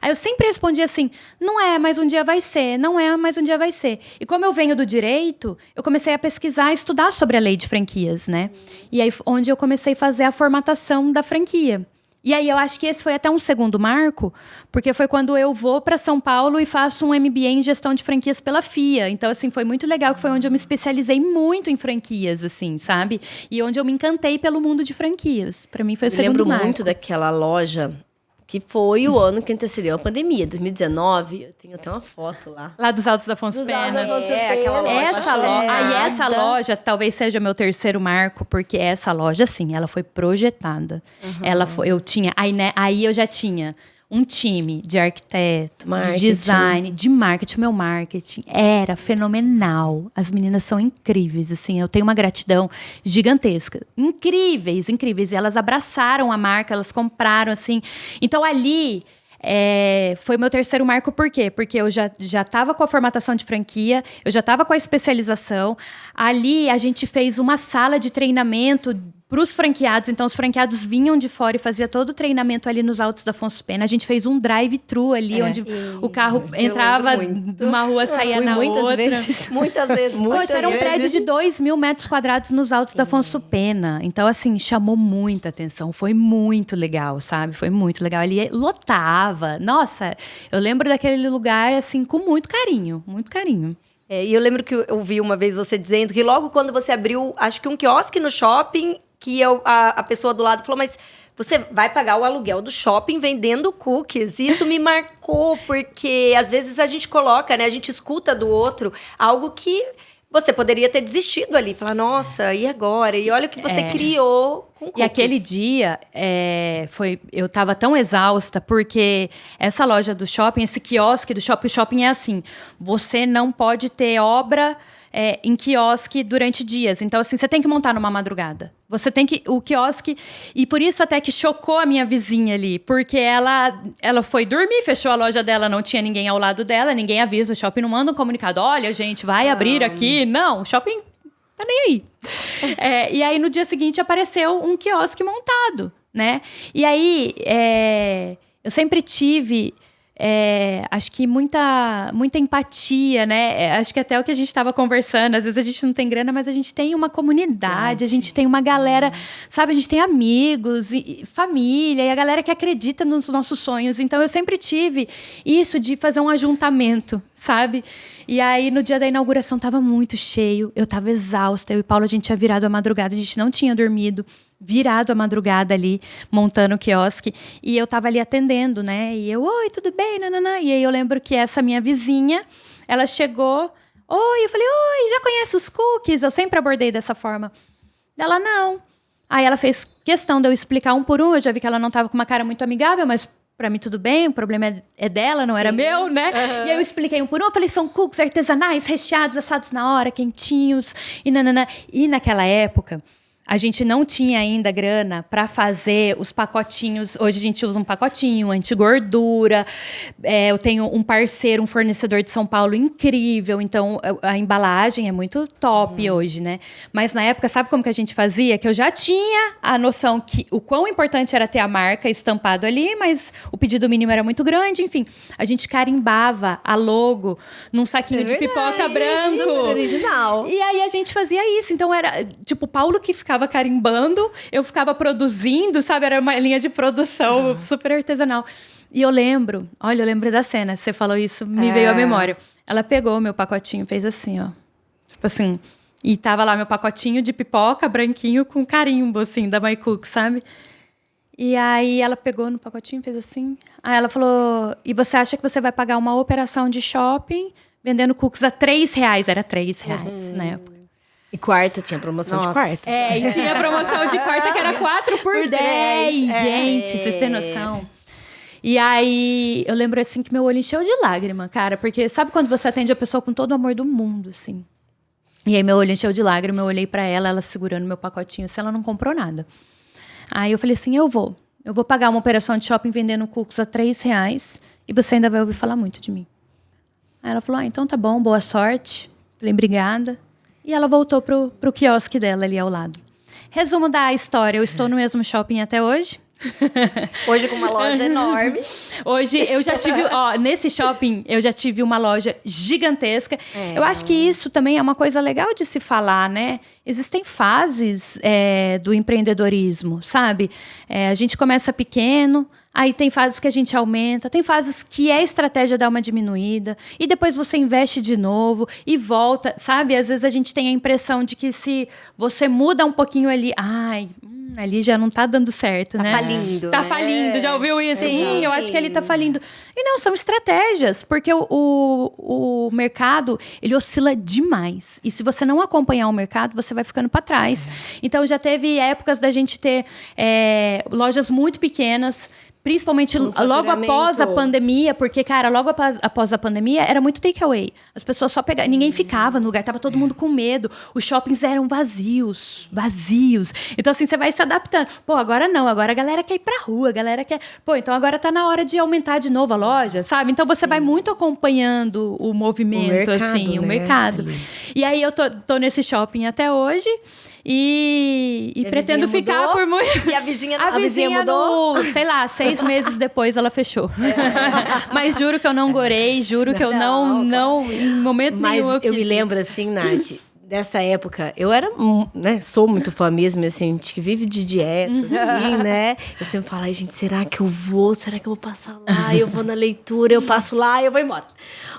Speaker 1: aí eu sempre respondia assim, não é, mas um dia vai ser, não é, mas um dia vai ser. E como eu venho do direito, eu comecei a pesquisar, estudar sobre a lei de franquias, né? E aí, onde eu comecei a fazer a formatação da franquia. E aí, eu acho que esse foi até um segundo marco, porque foi quando eu vou para São Paulo e faço um MBA em gestão de franquias pela FIA. Então, assim, foi muito legal, que foi onde eu me especializei muito em franquias, assim, sabe? E onde eu me encantei pelo mundo de franquias. Para mim, foi o segundo marco.
Speaker 3: Eu lembro muito daquela loja que foi o ano que antecedeu a pandemia, 2019. Eu tenho até uma foto lá.
Speaker 1: Lá dos Altos da Afonso Pena.
Speaker 2: Aquela loja.
Speaker 1: Essa loja talvez seja meu terceiro marco, porque essa loja, sim, ela foi projetada. Aí eu já tinha um time de arquiteto,
Speaker 3: marketing,
Speaker 1: de design, de marketing. Meu marketing era fenomenal. As meninas são incríveis, assim. Eu tenho uma gratidão gigantesca. Incríveis. E elas abraçaram a marca, elas compraram, assim. Então, ali foi meu terceiro marco. Por quê? Porque eu já estava com a formatação de franquia, eu já estava com a especialização. Ali, a gente fez uma sala de treinamento para os franqueados. Então, os franqueados vinham de fora e fazia todo o treinamento ali nos Altos da Afonso Pena. A gente fez um drive-thru ali, onde o carro entrava numa rua, saía na outra.
Speaker 2: Muitas vezes.
Speaker 1: Poxa, era um prédio de 2.000 metros quadrados nos Altos da Afonso Pena. Então, assim, chamou muita atenção. Foi muito legal, sabe? Foi muito legal. Ali lotava. Nossa, eu lembro daquele lugar, assim, com muito carinho. Muito carinho.
Speaker 2: E eu lembro que eu ouvi uma vez você dizendo que logo quando você abriu, acho que um quiosque no shopping, que a pessoa do lado falou, mas você vai pagar o aluguel do shopping vendendo cookies. E isso me marcou, porque às vezes a gente coloca, né? A gente escuta do outro algo que você poderia ter desistido ali. Falar, nossa, e agora? E olha o que você criou com cookies.
Speaker 1: E aquele dia, eu estava tão exausta, porque essa loja do shopping, esse quiosque do shopping, o shopping é assim, você não pode ter obra em quiosque durante dias. Então, assim, você tem que montar numa madrugada. Você tem que... O quiosque... E por isso até que chocou a minha vizinha ali. Porque ela foi dormir, fechou a loja dela, não tinha ninguém ao lado dela, ninguém avisa, o shopping não manda um comunicado. Olha, gente, vai abrir aqui. Não, o shopping tá nem aí. E aí, no dia seguinte, apareceu um quiosque montado, né? E aí, eu sempre tive... acho que muita empatia, né? Acho que até o que a gente estava conversando, às vezes a gente não tem grana, mas a gente tem uma comunidade, a gente tem uma galera, sabe? A gente tem amigos e família, e a galera que acredita nos nossos sonhos. Então, eu sempre tive isso de fazer um ajuntamento, sabe? E aí, no dia da inauguração, tava muito cheio, eu tava exausta, eu e Paulo, a gente tinha virado a madrugada, a gente não tinha dormido, virado a madrugada ali, montando o quiosque, e eu tava ali atendendo, né? E eu, oi, tudo bem? Nananã. E aí eu lembro que essa minha vizinha, ela chegou, oi, eu falei, oi, já conhece os cookies? Eu sempre abordei dessa forma. Ela, não. Aí ela fez questão de eu explicar um por um, eu já vi que ela não tava com uma cara muito amigável, mas pra mim tudo bem, o problema é dela, não era meu, né? Uhum. E aí eu expliquei um por um, eu falei, são cookies artesanais, recheados, assados na hora, quentinhos, e nananã. E naquela época... A gente não tinha ainda grana para fazer os pacotinhos. Hoje a gente usa um pacotinho, anti-gordura. Eu tenho um parceiro, um fornecedor de São Paulo incrível. Então, a embalagem é muito top hoje, né? Mas na época, sabe como que a gente fazia? Que eu já tinha a noção que o quão importante era ter a marca estampado ali, mas o pedido mínimo era muito grande. Enfim, a gente carimbava a logo num saquinho de pipoca branco.
Speaker 3: Super original.
Speaker 1: E aí a gente fazia isso. Então, era tipo o Paulo que ficava carimbando, eu ficava produzindo, sabe? Era uma linha de produção super artesanal. E eu lembro da cena, você falou isso, me veio à memória. Ela pegou meu pacotinho, fez assim, ó. Tipo assim, e tava lá meu pacotinho de pipoca, branquinho, com carimbo, assim, da My Cook, sabe? E aí ela pegou no pacotinho, fez assim. Aí ela falou, e você acha que você vai pagar uma operação de shopping vendendo cookies a R$3? Era R$3 na época.
Speaker 3: E quarta, tinha promoção de quarta.
Speaker 1: E tinha promoção de quarta que era 4 por 10. Gente, vocês têm noção? E aí, eu lembro assim que meu olho encheu de lágrima, cara. Porque sabe quando você atende a pessoa com todo o amor do mundo, assim? E aí, meu olho encheu de lágrima, eu olhei pra ela, ela segurando meu pacotinho, se ela não comprou nada. Aí eu falei assim, eu vou pagar uma operação de shopping vendendo cookies a R$3 e você ainda vai ouvir falar muito de mim. Aí ela falou, então tá bom, boa sorte. Falei, obrigada. E ela voltou pro quiosque dela ali ao lado. Resumo da história, eu estou no mesmo shopping até hoje.
Speaker 2: Hoje com uma loja enorme.
Speaker 1: Hoje eu já tive, nesse shopping eu já tive uma loja gigantesca. Eu acho que isso também é uma coisa legal de se falar, né? Existem fases do empreendedorismo, sabe? A gente começa pequeno, aí tem fases que a gente aumenta, tem fases que é estratégia dar uma diminuída, e depois você investe de novo e volta, sabe? Às vezes a gente tem a impressão de que se você muda um pouquinho ali, ali já não tá dando certo, né?
Speaker 2: Tá falindo.
Speaker 1: Tá falindo, já ouviu isso? Eu acho que ele tá falindo. E não, são estratégias, porque o mercado, ele oscila demais. E se você não acompanhar o mercado, você vai ficando para trás. Então, já teve épocas da gente ter lojas muito pequenas, principalmente logo após a pandemia, porque, cara, logo após a pandemia, era muito takeaway. As pessoas só pegavam, ninguém ficava no lugar, tava todo mundo com medo. Os shoppings eram vazios. Então, assim, você vai se adaptando. Pô, agora não, agora a galera quer ir pra rua, a galera quer... Pô, então agora tá na hora de aumentar de novo a loja, sabe? Então, você vai muito acompanhando o movimento, o mercado. E aí, eu tô nesse shopping até hoje. E pretendo ficar por muito...
Speaker 2: E a vizinha
Speaker 1: A vizinha mudou? Sei lá, 6 meses depois ela fechou. Mas juro que eu não gorei, juro que eu não em momento nenhum
Speaker 3: eu me lembro assim, Nath, dessa época, eu era, né, sou muito fã mesmo, assim, a gente que vive de dieta, assim, né? Eu sempre falo, ai, gente, será que eu vou passar lá? Eu vou na leitura, eu passo lá e eu vou embora.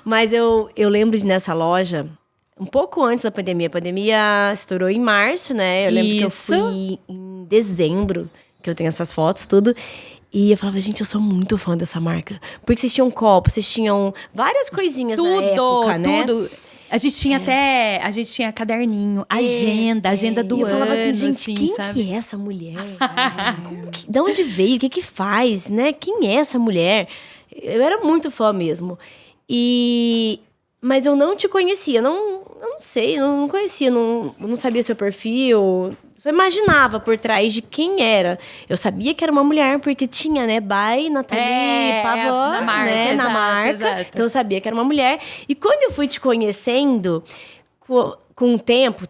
Speaker 3: Mas eu lembro de nessa loja... Um pouco antes da pandemia. A pandemia estourou em março, né? Eu lembro que eu fui em dezembro, que eu tenho essas fotos, tudo. E eu falava, gente, eu sou muito fã dessa marca. Porque vocês tinham copo, vocês tinham várias coisinhas na época, né?
Speaker 1: Tudo. A gente tinha a gente tinha caderninho, agenda do ano.
Speaker 3: Eu falava assim, gente, quem
Speaker 1: sabe?
Speaker 3: que é essa mulher? De onde veio? O que faz, né? Quem é essa mulher? Eu era muito fã mesmo. Mas eu não te conhecia, não sei, não conhecia, não sabia seu perfil, só imaginava por trás de quem era. Eu sabia que era uma mulher, porque tinha, né, by Nathalie Pavan,
Speaker 1: na marca,
Speaker 3: né, na
Speaker 1: exato,
Speaker 3: marca.
Speaker 1: exato.
Speaker 3: Então eu sabia que era uma mulher. E quando eu fui te conhecendo, com o tempo,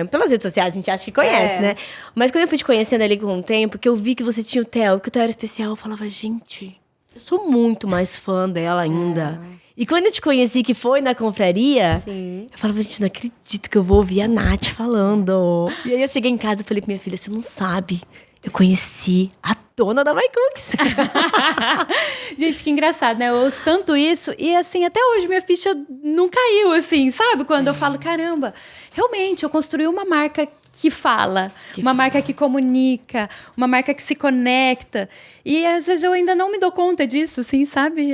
Speaker 3: pelas redes sociais a gente acha que conhece, né? Mas quando eu fui te conhecendo ali com o tempo, que eu vi que você tinha o Theo, que o Theo era especial, eu falava, gente, eu sou muito mais fã dela ainda. E quando eu te conheci, que foi na confraria, eu falava, gente, não acredito que eu vou ouvir a Nath falando. E aí eu cheguei em casa e falei pra minha filha, você não sabe, eu conheci a dona da My Cooks.
Speaker 1: Gente, que engraçado, né? Eu ouço tanto isso e, assim, até hoje minha ficha não caiu, assim, sabe? Quando eu falo, caramba, realmente, eu construí uma marca que fala, uma marca que comunica, uma marca que se conecta. E, às vezes, eu ainda não me dou conta disso, assim, sabe?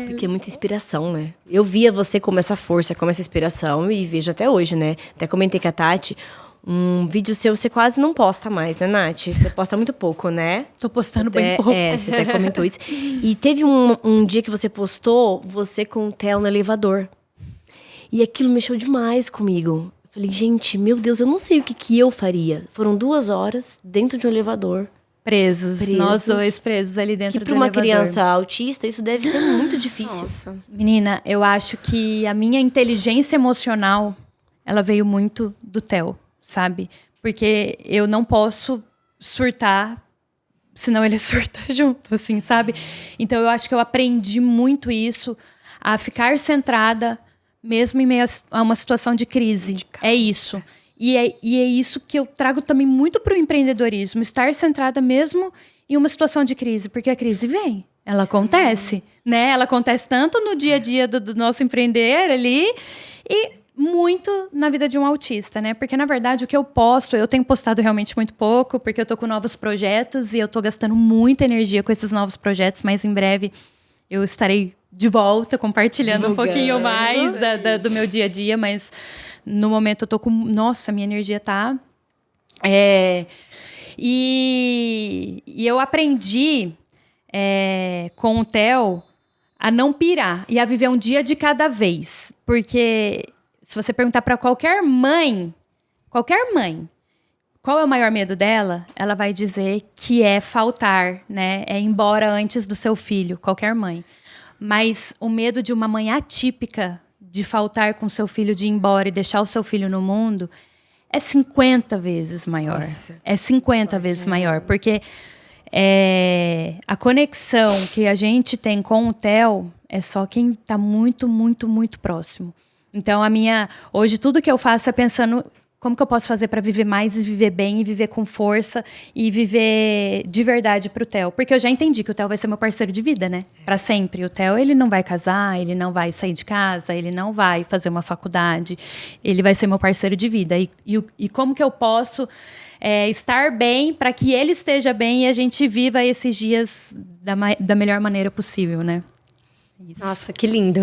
Speaker 3: Porque é muita inspiração, né? Eu via você como essa força, como essa inspiração e vejo até hoje, né? Até comentei com a Tati, um vídeo seu você quase não posta mais, né, Nath? Você posta muito pouco, né?
Speaker 1: Tô postando bem pouco.
Speaker 3: Você até comentou isso. E teve um dia que você postou você com o Theo no elevador. E aquilo mexeu demais comigo. Eu falei, gente, meu Deus, eu não sei o que eu faria. Foram 2 horas dentro de um elevador.
Speaker 1: Presos. Nós dois presos ali dentro do elevador.
Speaker 3: Que pra uma criança autista, isso deve ser muito difícil.
Speaker 2: Nossa.
Speaker 1: Menina, eu acho que a minha inteligência emocional, ela veio muito do Theo, sabe? Porque eu não posso surtar, senão ele surta junto, assim, sabe? Então, eu acho que eu aprendi muito isso, a ficar centrada, mesmo em meio a uma situação de crise. É isso. E é isso que eu trago também muito para o empreendedorismo, estar centrada mesmo em uma situação de crise, porque a crise vem, ela acontece, né? Ela acontece tanto no dia a dia do nosso empreender ali e muito na vida de um autista, né? Porque, na verdade, o que eu posto, eu tenho postado realmente muito pouco, porque eu tô com novos projetos e eu tô gastando muita energia com esses novos projetos, mas em breve eu estarei de volta, compartilhando um pouquinho mais do meu dia a dia, mas no momento eu tô com... Nossa, minha energia tá... E eu aprendi com o Theo a não pirar e a viver um dia de cada vez. Porque se você perguntar para qualquer mãe, qual é o maior medo dela, ela vai dizer que é faltar, né? É ir embora antes do seu filho, qualquer mãe. Mas o medo de uma mãe atípica, de faltar com seu filho, de ir embora e deixar o seu filho no mundo, é 50 vezes maior. Nossa. É 50 vezes maior. Porque a conexão que a gente tem com o Theo é só quem está muito, muito, muito próximo. Então, hoje, tudo que eu faço é pensando como que eu posso fazer para viver mais e viver bem e viver com força e viver de verdade pro Theo. Porque eu já entendi que o Theo vai ser meu parceiro de vida, né? Para sempre. O Theo, ele não vai casar, ele não vai sair de casa, ele não vai fazer uma faculdade. Ele vai ser meu parceiro de vida. E como que eu posso estar bem para que ele esteja bem e a gente viva esses dias da melhor maneira possível, né?
Speaker 2: Isso. Nossa, que lindo.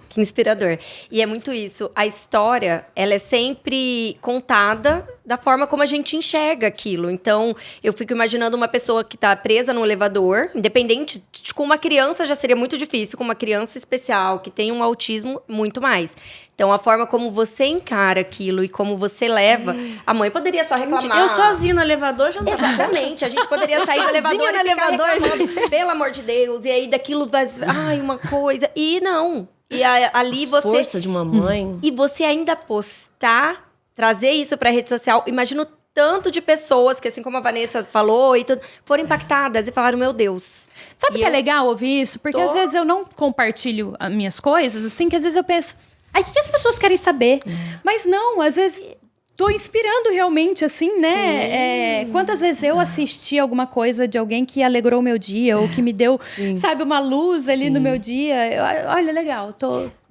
Speaker 2: Que inspirador. E é muito isso. A história, ela é sempre contada da forma como a gente enxerga aquilo. Então, eu fico imaginando uma pessoa que está presa no elevador, independente, com uma criança já seria muito difícil, com uma criança especial, que tem um autismo, muito mais. Então, a forma como você encara aquilo e como você leva, a mãe poderia só reclamar.
Speaker 3: Eu sozinha no elevador já não.
Speaker 2: Exatamente. A gente poderia sair do elevador e ficar reclamando, pelo amor de Deus, e aí daquilo vai... Ai, uma coisa... E não... E ali você...
Speaker 3: Força de uma mãe.
Speaker 2: E você ainda postar, trazer isso pra rede social. Imagino tanto de pessoas que, assim como a Vanessa falou, e tudo, foram impactadas e falaram, meu Deus.
Speaker 1: Sabe o que é legal ouvir isso? Porque às vezes eu não compartilho as minhas coisas, assim, que às vezes eu penso, ai, o que as pessoas querem saber? Mas não, às vezes... Tô inspirando realmente, assim, né? Quantas vezes eu assisti alguma coisa de alguém que alegrou o meu dia ou que me deu, sabe, uma luz ali no meu dia. Olha, legal,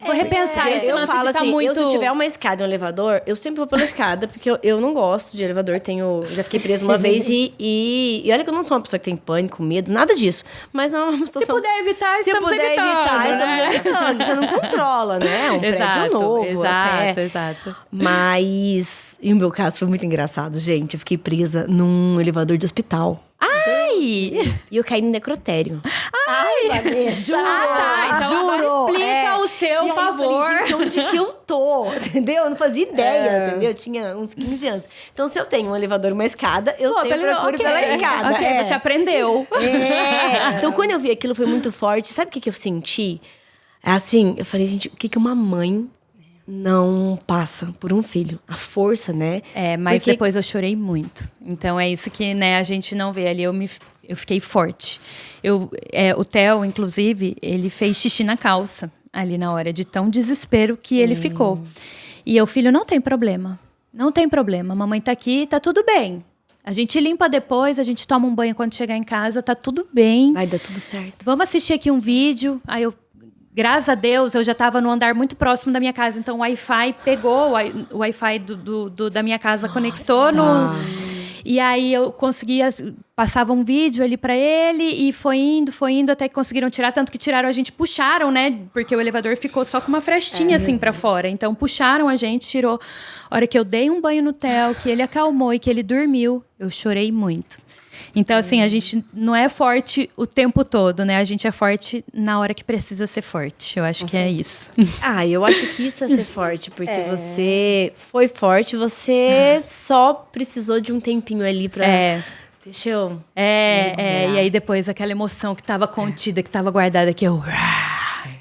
Speaker 1: vou repensar esse
Speaker 3: eu
Speaker 1: lance
Speaker 3: falo
Speaker 1: de tá
Speaker 3: assim,
Speaker 1: muito...
Speaker 3: se tiver uma escada e um elevador, eu sempre vou pela escada, porque eu não gosto de elevador. Já fiquei presa uma vez e olha que eu não sou uma pessoa que tem pânico, medo, nada disso. Mas não é uma situação...
Speaker 1: Se puder evitar, estamos evitando.
Speaker 3: Você não controla, né? É um prédio novo.
Speaker 1: Exato.
Speaker 3: Mas, em meu caso, foi muito engraçado, gente. Eu fiquei presa num elevador de hospital.
Speaker 1: Ai!
Speaker 3: E eu caí no necrotério.
Speaker 1: Ai!
Speaker 3: Vanessa.
Speaker 1: Então agora explica o seu
Speaker 3: E aí
Speaker 1: favor.
Speaker 3: eu falei, gente, onde que eu tô? Entendeu? Eu não fazia ideia, entendeu? Eu tinha uns 15 anos. Então, se eu tenho um elevador e uma escada, eu sempre procuro pela escada.
Speaker 1: Ok, você aprendeu.
Speaker 3: Então, quando eu vi aquilo, foi muito forte. Sabe o que eu senti? Assim, eu falei, gente, o que uma mãe não passa por um filho? A força, né?
Speaker 1: Mas depois eu chorei muito. Então é isso que, né, a gente não vê ali. Eu fiquei forte. O Theo, inclusive, ele fez xixi na calça ali na hora, de tão desespero que ele ficou. E o filho, não tem problema. Não tem problema. A mamãe tá aqui, tá tudo bem. A gente limpa depois, a gente toma um banho quando chegar em casa, tá tudo bem.
Speaker 3: Vai dar tudo certo.
Speaker 1: Vamos assistir aqui um vídeo. Aí graças a Deus, eu já estava no andar muito próximo da minha casa. Então, o Wi-Fi pegou, o Wi-Fi da minha casa conectou no... E aí, eu conseguia... Passava um vídeo ali para ele e foi indo, até que conseguiram tirar. Tanto que tiraram, a gente puxaram, né? Porque o elevador ficou só com uma frestinha, assim, para fora. Então, puxaram a gente, tirou. A hora que eu dei um banho no Theo, que ele acalmou e que ele dormiu, eu chorei muito. Então, assim, a gente não é forte o tempo todo, né? A gente é forte na hora que precisa ser forte. Eu acho que é isso.
Speaker 3: Eu acho que isso é ser forte, porque você foi forte, você só precisou de um tempinho ali pra... Deixa eu...
Speaker 1: E aí depois aquela emoção que tava contida, que tava guardada, que eu...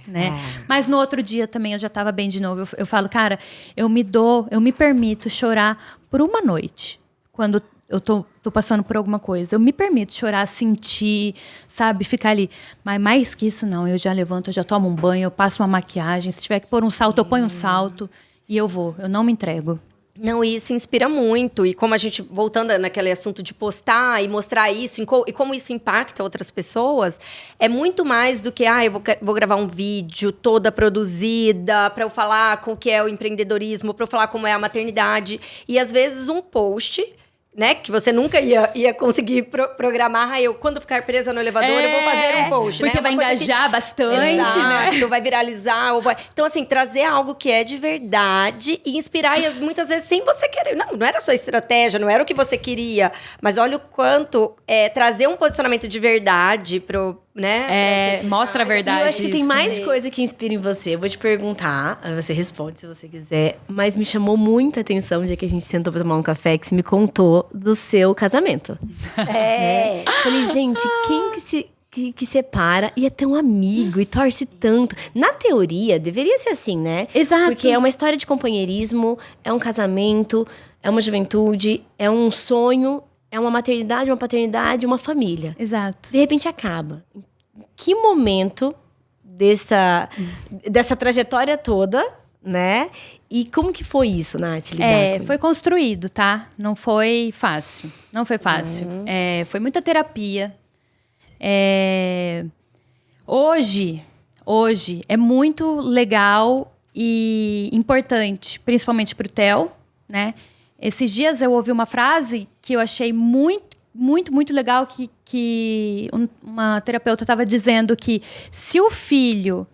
Speaker 1: Né? Mas no outro dia também eu já tava bem de novo. Eu falo, cara, eu me permito chorar por uma noite. Quando eu tô passando por alguma coisa. Eu me permito chorar, sentir, sabe? Ficar ali. Mas mais que isso, não. Eu já levanto, eu já tomo um banho, eu passo uma maquiagem. Se tiver que pôr um salto, eu ponho um salto. E eu vou. Eu não me entrego.
Speaker 2: Não, e isso inspira muito. E como a gente, voltando naquele assunto de postar e mostrar isso, e como isso impacta outras pessoas, é muito mais do que, eu vou gravar um vídeo toda produzida para eu falar com o que é o empreendedorismo, para eu falar como é a maternidade. E às vezes um post, né, que você nunca ia conseguir programar. Quando ficar presa no elevador, eu vou fazer um post,
Speaker 1: porque
Speaker 2: né?
Speaker 1: vai engajar bastante, né?
Speaker 2: Vai viralizar. Então, assim, trazer algo que é de verdade e inspirar, e muitas vezes sem você querer. Não era a sua estratégia, não era o que você queria. Mas olha o quanto trazer um posicionamento de verdade pro... Né?
Speaker 1: Mostra a verdade.
Speaker 3: E eu acho que tem mais coisa que inspira em você. Eu vou te perguntar, você responde se você quiser. Mas me chamou muita atenção o dia que a gente sentou pra tomar um café, que você me contou do seu casamento. Falei, gente, quem que separa e é tão amigo e torce tanto? Na teoria, deveria ser assim, né?
Speaker 1: Exato.
Speaker 3: Porque é uma história de companheirismo, é um casamento, é uma juventude, é um sonho, é uma maternidade, uma paternidade, uma família.
Speaker 1: Exato.
Speaker 3: De repente acaba. Em que momento dessa trajetória toda, né? E como que foi isso, Nath?
Speaker 1: Foi construído, tá? Não foi fácil. Não foi fácil. Foi muita terapia. Hoje é muito legal e importante, principalmente pro Theo, né? Esses dias eu ouvi uma frase que eu achei muito, muito, muito legal, que uma terapeuta estava dizendo que se o filho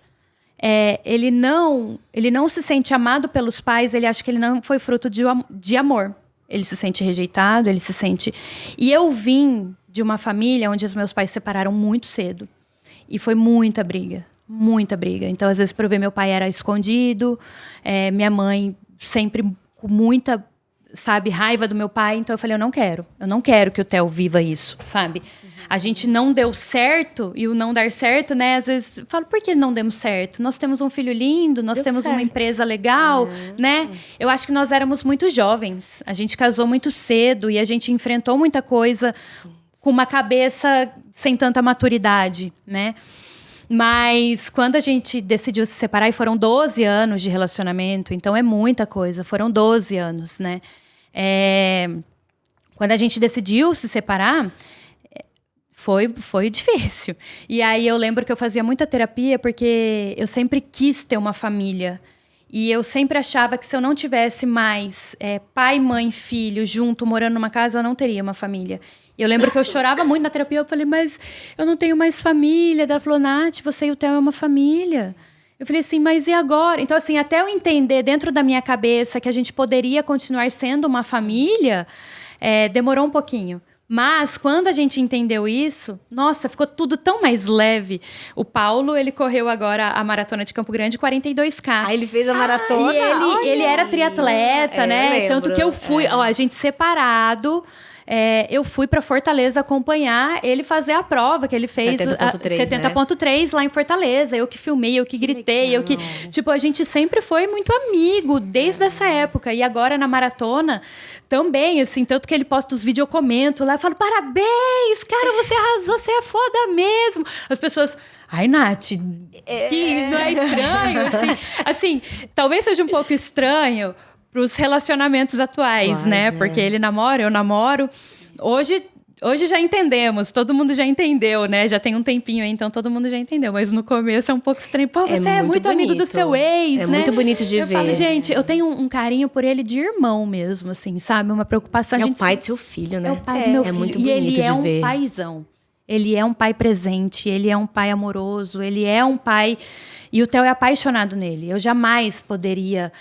Speaker 1: ele não se sente amado pelos pais, ele acha que ele não foi fruto de amor. Ele se sente rejeitado, ele se sente... E eu vim de uma família onde os meus pais se separaram muito cedo. E foi muita briga, muita briga. Então, às vezes, para eu ver, meu pai era escondido, minha mãe sempre com muita... raiva do meu pai. Então eu falei, eu não quero que o Theo viva isso, sabe? A gente não deu certo, e o não dar certo, né? Às vezes eu falo, por que não demos certo? Nós temos um filho lindo, nós temos uma empresa legal, né? Eu acho que nós éramos muito jovens. A gente casou muito cedo e a gente enfrentou muita coisa com uma cabeça sem tanta maturidade, né? Mas quando a gente decidiu se separar, e foram 12 anos de relacionamento, então é muita coisa, foram 12 anos, né? Quando a gente decidiu se separar, foi difícil. E aí eu lembro que eu fazia muita terapia porque eu sempre quis ter uma família. E eu sempre achava que se eu não tivesse mais pai, mãe, filho junto, morando numa casa, eu não teria uma família. E eu lembro que eu chorava muito na terapia. Eu falei, mas eu não tenho mais família. Ela falou, Nath, você e o Theo é uma família. Eu falei assim, mas e agora? Então, assim, até eu entender dentro da minha cabeça que a gente poderia continuar sendo uma família, demorou um pouquinho. Mas, quando a gente entendeu isso, nossa, ficou tudo tão mais leve. O Paulo, ele correu agora a Maratona de Campo Grande, 42K.
Speaker 3: Aí ele fez a maratona.
Speaker 1: E ele era triatleta, né? Tanto que eu fui, ó, a gente separado... eu fui para Fortaleza acompanhar ele fazer a prova que ele fez 70.3 lá em Fortaleza. Eu que filmei, eu que gritei,
Speaker 2: legal.
Speaker 1: eu que... Tipo, a gente sempre foi muito amigo desde essa época. E agora na maratona também, assim, tanto que ele posta os vídeos, eu comento lá, eu falo, parabéns, cara, você arrasou, você é foda mesmo. As pessoas... Ai, Nath, que não é estranho, assim, talvez seja um pouco estranho para os relacionamentos atuais, né? Porque ele namora, eu namoro. Hoje já entendemos, todo mundo já entendeu, né? Já tem um tempinho aí, então todo mundo já entendeu. Mas no começo é um pouco estranho. Pô, você é muito amigo do seu ex, né?
Speaker 3: É muito bonito de ver.
Speaker 1: Eu falo, gente, eu tenho um carinho por ele de irmão mesmo, assim, sabe? Uma preocupação.
Speaker 3: É o pai do seu filho, né?
Speaker 1: É o pai do meu filho.
Speaker 3: Muito
Speaker 1: e
Speaker 3: bonito
Speaker 1: ele
Speaker 3: de
Speaker 1: é um
Speaker 3: ver.
Speaker 1: paizão. Ele é um pai presente, ele é um pai amoroso, ele é um pai... E o Theo é apaixonado nele. Eu jamais poderia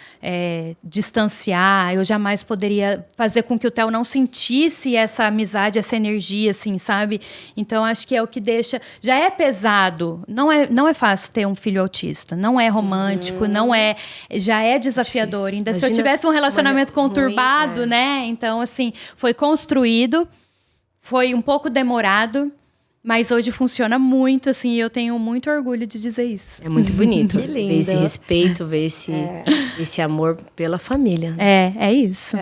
Speaker 1: distanciar, eu jamais poderia fazer com que o Theo não sentisse essa amizade, essa energia, assim, sabe? Então, acho que é o que deixa... Já é pesado. Não é fácil ter um filho autista. Não é romântico, não é... Já é desafiador.
Speaker 3: Difícil.
Speaker 1: Ainda
Speaker 3: Imagina,
Speaker 1: se eu tivesse um relacionamento conturbado,
Speaker 3: ruim,
Speaker 1: né? Então, assim, foi construído, foi um pouco demorado, mas hoje funciona muito, assim, e eu tenho muito orgulho de dizer isso.
Speaker 3: É muito bonito.
Speaker 2: Que lindo.
Speaker 3: Ver esse respeito, ver esse amor pela família.
Speaker 1: É isso.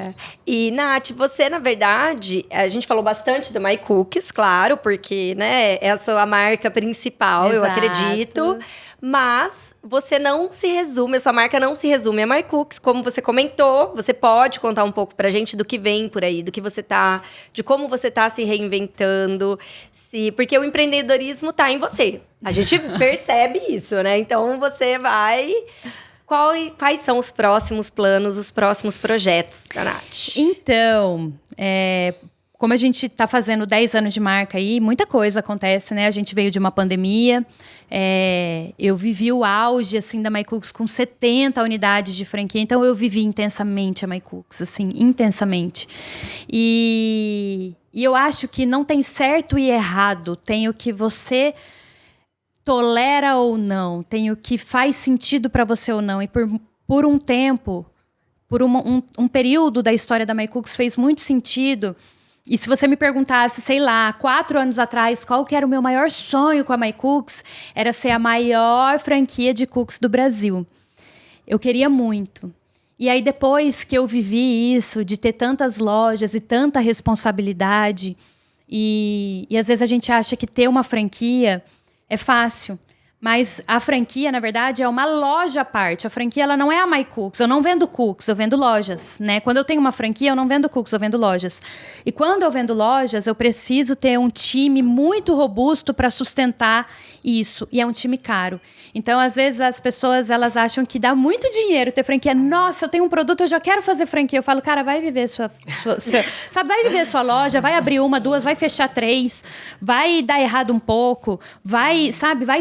Speaker 2: E, Nath, você, na verdade, a gente falou bastante do My Cookies, claro, porque, né, é a sua marca principal, eu
Speaker 1: Exato.
Speaker 2: acredito. Mas você não se resume, a sua marca não se resume a My Cookies, como você comentou. Você pode contar um pouco pra gente do que vem por aí, do que você tá, de como você tá se reinventando, porque o empreendedorismo tá em você. A gente percebe isso, né? Então você vai. Quais são os próximos planos, os próximos projetos da Nath?
Speaker 1: Então, como a gente está fazendo 10 anos de marca aí, muita coisa acontece, né? A gente veio de uma pandemia, eu vivi o auge, assim, da My Cookies com 70 unidades de franquia, então eu vivi intensamente a My Cookies, assim, intensamente. E eu acho que não tem certo e errado, tem o que você tolera ou não, tem o que faz sentido para você ou não, e por um tempo, por um período da história da My Cookies fez muito sentido. E se você me perguntasse, sei lá, 4 anos atrás, qual que era o meu maior sonho com a My Cookies, era ser a maior franquia de cookies do Brasil. Eu queria muito. E aí, depois que eu vivi isso, de ter tantas lojas e tanta responsabilidade, e às vezes a gente acha que ter uma franquia é fácil. Mas a franquia, na verdade, é uma loja à parte. A franquia, ela não é a My Cookies. Eu não vendo cookies, eu vendo lojas, né? Quando eu tenho uma franquia, eu não vendo cookies, eu vendo lojas. E quando eu vendo lojas, eu preciso ter um time muito robusto para sustentar isso. E é um time caro. Então, às vezes, as pessoas, elas acham que dá muito dinheiro ter franquia. Nossa, eu tenho um produto, eu já quero fazer franquia. Eu falo, cara, vai viver sabe, vai viver sua loja, vai abrir 1, 2, vai fechar 3, vai dar errado um pouco, vai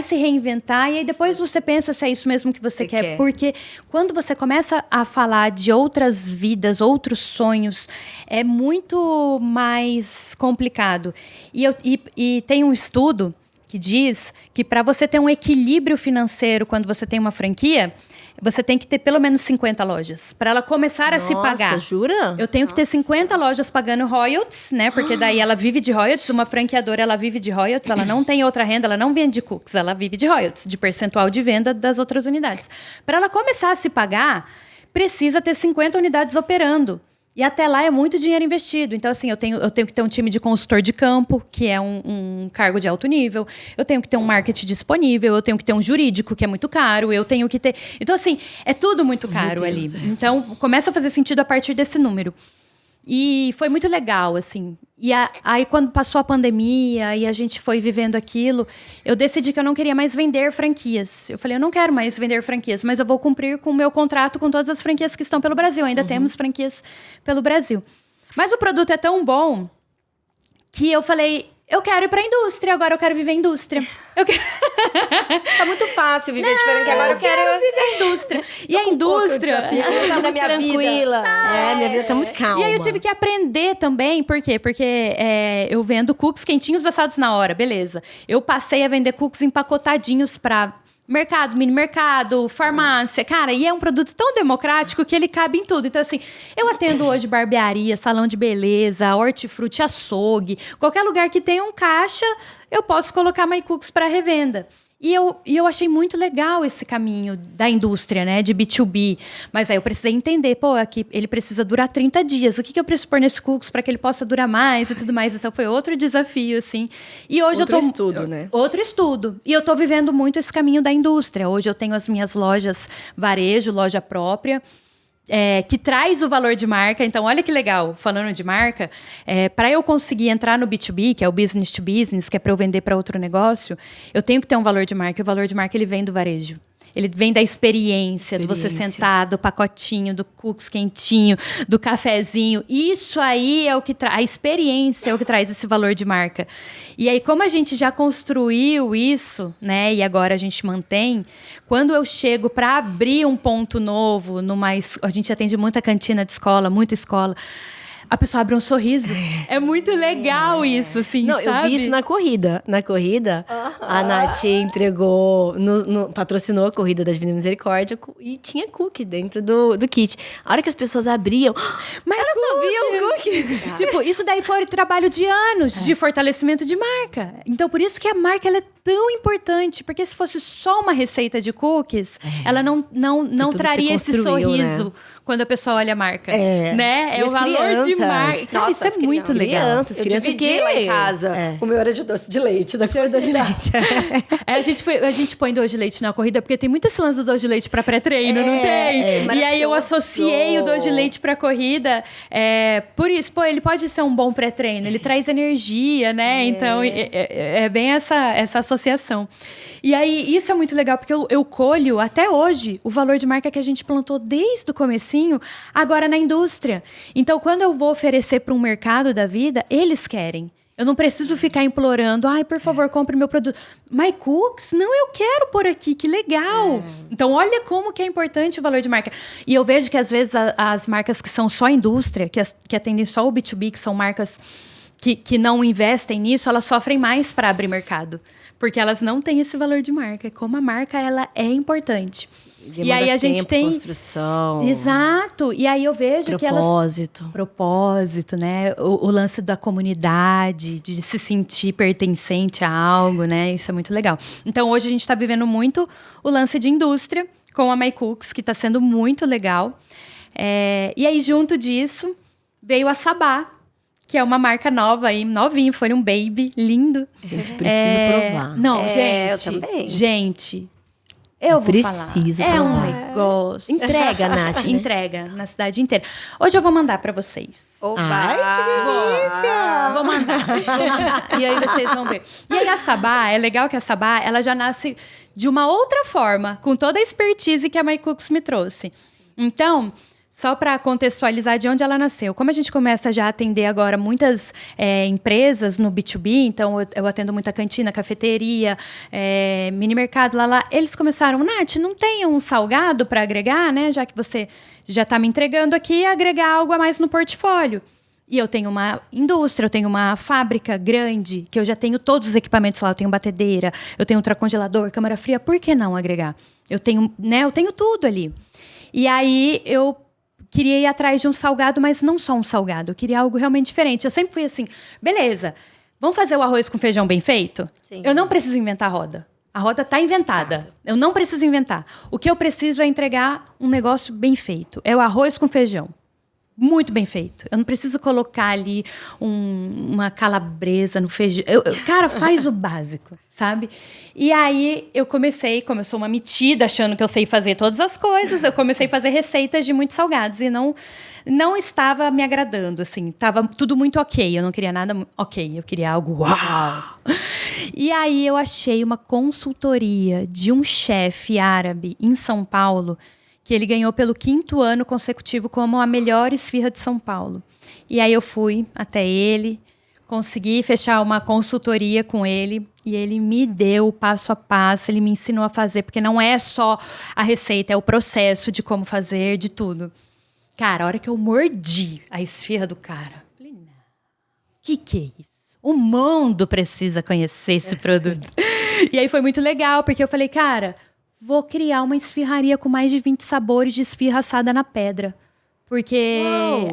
Speaker 1: se reinventar. E aí depois você pensa se é isso mesmo que você quer. Porque quando você começa a falar de outras vidas, outros sonhos, é muito mais complicado. E tem um estudo que diz que para você ter um equilíbrio financeiro quando você tem uma franquia, você tem que ter pelo menos 50 lojas. Para ela começar a se pagar.
Speaker 3: Nossa, jura?
Speaker 1: Eu tenho que ter 50 lojas pagando royalties, né? Porque daí ela vive de royalties. Uma franqueadora, ela vive de royalties. Ela não tem outra renda, ela não vende cookies. Ela vive de royalties, de percentual de venda das outras unidades. Para ela começar a se pagar, precisa ter 50 unidades operando. E até lá é muito dinheiro investido. Então, assim, eu tenho que ter um time de consultor de campo, que é um cargo de alto nível. Eu tenho que ter um marketing disponível. Eu tenho que ter um jurídico, que é muito caro. Eu tenho que ter... Então, assim, é tudo muito caro ali. Então, começa a fazer sentido a partir desse número. E foi muito legal, assim. E aí, quando passou a pandemia e a gente foi vivendo aquilo, eu decidi que eu não queria mais vender franquias. Eu falei, eu não quero mais vender franquias, mas eu vou cumprir com o meu contrato com todas as franquias que estão pelo Brasil. Ainda temos franquias pelo Brasil. Mas o produto é tão bom que eu falei, Eu quero ir pra indústria, agora eu quero viver indústria.
Speaker 2: Tá muito fácil viver diferente, que agora eu quero
Speaker 1: viver a indústria. E a indústria...
Speaker 3: Tá minha tranquila. Minha vida tá muito calma.
Speaker 1: E aí eu tive que aprender também, por quê? Porque eu vendo cookies quentinhos assados na hora, beleza. Eu passei a vender cookies empacotadinhos pra mercado, mini mercado, farmácia. Cara, e é um produto tão democrático que ele cabe em tudo. Então, assim, eu atendo hoje barbearia, salão de beleza, hortifruti, açougue. Qualquer lugar que tenha um caixa, eu posso colocar My Cookies para revenda. E eu achei muito legal esse caminho da indústria, né, de B2B. Mas aí eu precisei entender, aqui ele precisa durar 30 dias. O que eu preciso pôr nesse cookies para que ele possa durar mais e tudo mais? Então foi outro desafio, assim. E hoje
Speaker 3: outro estudo, né?
Speaker 1: Outro estudo. E eu tô vivendo muito esse caminho da indústria. Hoje eu tenho as minhas lojas varejo, loja própria. Que traz o valor de marca. Então, olha que legal, falando de marca, para eu conseguir entrar no B2B, que é o business to business, que é para eu vender para outro negócio, eu tenho que ter um valor de marca. E o valor de marca, ele vem do varejo. Ele vem da experiência, de você sentar, do pacotinho, do cookies quentinho, do cafezinho. Isso aí é o que traz, a experiência é o que traz esse valor de marca. E aí, como a gente já construiu isso, né, e agora a gente mantém, quando eu chego para abrir um ponto novo, a gente atende muita cantina de escola, muita escola, a pessoa abre um sorriso. É muito legal isso, assim,
Speaker 3: Não,
Speaker 1: sabe?
Speaker 3: eu vi isso na corrida. Na corrida, a Nath entregou, patrocinou a corrida da Divina Misericórdia e tinha cookie dentro do kit. A hora que as pessoas abriam, mas elas só viam o cookie.
Speaker 1: Tipo, isso daí foi trabalho de anos de fortalecimento de marca. Então, por isso que a marca ela é tão importante. Porque se fosse só uma receita de cookies, ela não traria esse sorriso, né, quando a pessoa olha a marca. Né? É o valor de marca. Nossa, isso é muito legal.
Speaker 2: Eu dividi lá em casa. O meu era de doce de leite. Da cor doce de leite.
Speaker 1: A gente põe doce de leite na corrida, porque tem muitas lãs do doce de leite para pré-treino, não tem? E aí eu associei o doce de leite para corrida. Por isso, ele pode ser um bom pré-treino. Ele traz energia, né? Então, é bem essa associação. E aí, isso é muito legal, porque eu colho, até hoje, o valor de marca que a gente plantou desde o comecinho, agora na indústria. Então, quando eu vou oferecer para um mercado da vida, eles querem. Eu não preciso ficar implorando, por favor, compre meu produto. My Cookies? Não, eu quero por aqui, que legal. Então, olha como que é importante o valor de marca. E eu vejo que, às vezes, as marcas que são só indústria, que atendem só o B2B, que são marcas que não investem nisso, elas sofrem mais para abrir mercado. Porque elas não têm esse valor de marca. Como a marca, ela é importante. E aí a gente tem
Speaker 3: construção.
Speaker 1: Exato. E aí eu vejo que elas propósito, né? O lance da comunidade, de se sentir pertencente a algo, né? Isso é muito legal. Então hoje a gente está vivendo muito o lance de indústria com a My Cookies, que está sendo muito legal. E aí junto disso veio a Sabá, que é uma marca nova aí, novinho, foi um baby, lindo.
Speaker 3: Preciso provar.
Speaker 1: Não,
Speaker 2: eu também.
Speaker 1: Gente, eu vou falar. É um negócio.
Speaker 3: Entrega, Nath. Né?
Speaker 1: Entrega na cidade inteira. Hoje eu vou mandar pra vocês.
Speaker 2: Opa!
Speaker 3: Ai, que delícia!
Speaker 1: Vou mandar. E aí vocês vão ver. E aí a Sabá, é legal que a Sabá, ela já nasce de uma outra forma, com toda a expertise que a My Cookies me trouxe. Então, só para contextualizar de onde ela nasceu. Como a gente começa já a atender agora muitas empresas no B2B, então eu atendo muita cantina, cafeteria, mini mercado, lá. Eles começaram, Nath, não tem um salgado para agregar, né? Já que você já está me entregando aqui, agregar algo a mais no portfólio. E eu tenho uma indústria, eu tenho uma fábrica grande, que eu já tenho todos os equipamentos lá. Eu tenho batedeira, eu tenho ultracongelador, câmara fria. Por que não agregar? Eu tenho tudo ali. E aí eu queria ir atrás de um salgado, mas não só um salgado. Eu queria algo realmente diferente. Eu sempre fui assim, beleza, vamos fazer o arroz com feijão bem feito? Sim. Eu não preciso inventar a roda. A roda está inventada. Eu não preciso inventar. O que eu preciso é entregar um negócio bem feito. É o arroz com feijão. Muito bem feito. Eu não preciso colocar ali uma calabresa no feijão. Cara, faz o básico, sabe? E aí eu comecei, como eu sou uma metida, achando que eu sei fazer todas as coisas, eu comecei a fazer receitas de muitos salgados e não estava me agradando, assim. Estava tudo muito ok. Eu não queria nada ok. Eu queria algo uau! E aí eu achei uma consultoria de um chefe árabe em São Paulo, que ele ganhou pelo 5º ano consecutivo como a melhor esfirra de São Paulo. E aí eu fui até ele, consegui fechar uma consultoria com ele e ele me deu o passo a passo, ele me ensinou a fazer, porque não é só a receita, é o processo de como fazer, de tudo. Cara, a hora que eu mordi a esfirra do cara, falei, não, que é isso? O mundo precisa conhecer esse produto. E aí foi muito legal, porque eu falei, cara, vou criar uma esfirraria com mais de 20 sabores de esfirra assada na pedra. Porque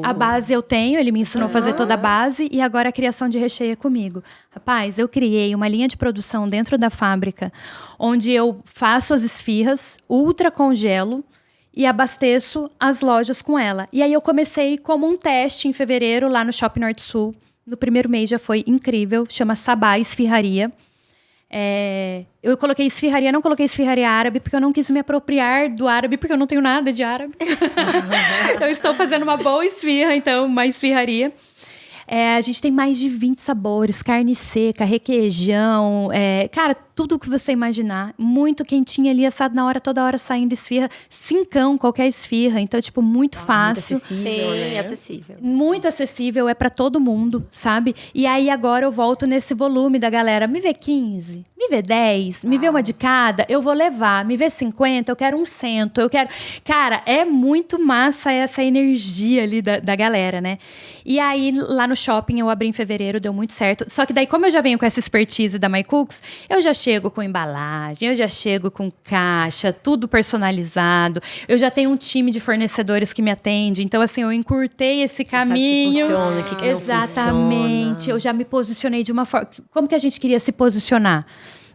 Speaker 1: a base eu tenho, ele me ensinou a fazer toda a base e agora a criação de recheio é comigo. Rapaz, eu criei uma linha de produção dentro da fábrica, onde eu faço as esfirras, ultra congelo e abasteço as lojas com ela. E aí eu comecei como um teste em fevereiro lá no Shopping Norte Sul. No primeiro mês já foi incrível, chama Sabá Esfirraria. Eu coloquei esfirraria, não coloquei esfirraria árabe, porque eu não quis me apropriar do árabe, porque eu não tenho nada de árabe. Eu estou fazendo uma boa esfirra, então, uma esfirraria. A gente tem mais de 20 sabores, carne seca, requeijão, cara, tudo que você imaginar. Muito quentinho ali, assado na hora, toda hora saindo esfirra. Cincão, qualquer esfirra. Então, tipo, muito fácil.
Speaker 2: Muito acessível, né? Acessível.
Speaker 1: Muito acessível, é pra todo mundo, sabe? E aí agora eu volto nesse volume da galera. Me vê 15, me vê 10, me vê uma de cada, eu vou levar. Me vê 50, eu quero um cento, eu quero... Cara, é muito massa essa energia ali da galera, né? E aí, lá no shopping, eu abri em fevereiro, deu muito certo. Só que daí, como eu já venho com essa expertise da My Cooks, eu já chego com embalagem, eu já chego com caixa, tudo personalizado. Eu já tenho um time de fornecedores que me atende. Então, assim, eu encurtei esse caminho.
Speaker 3: Sabe que funciona, que
Speaker 1: Exatamente.
Speaker 3: não funciona.
Speaker 1: Eu já me posicionei de uma forma... Como que a gente queria se posicionar?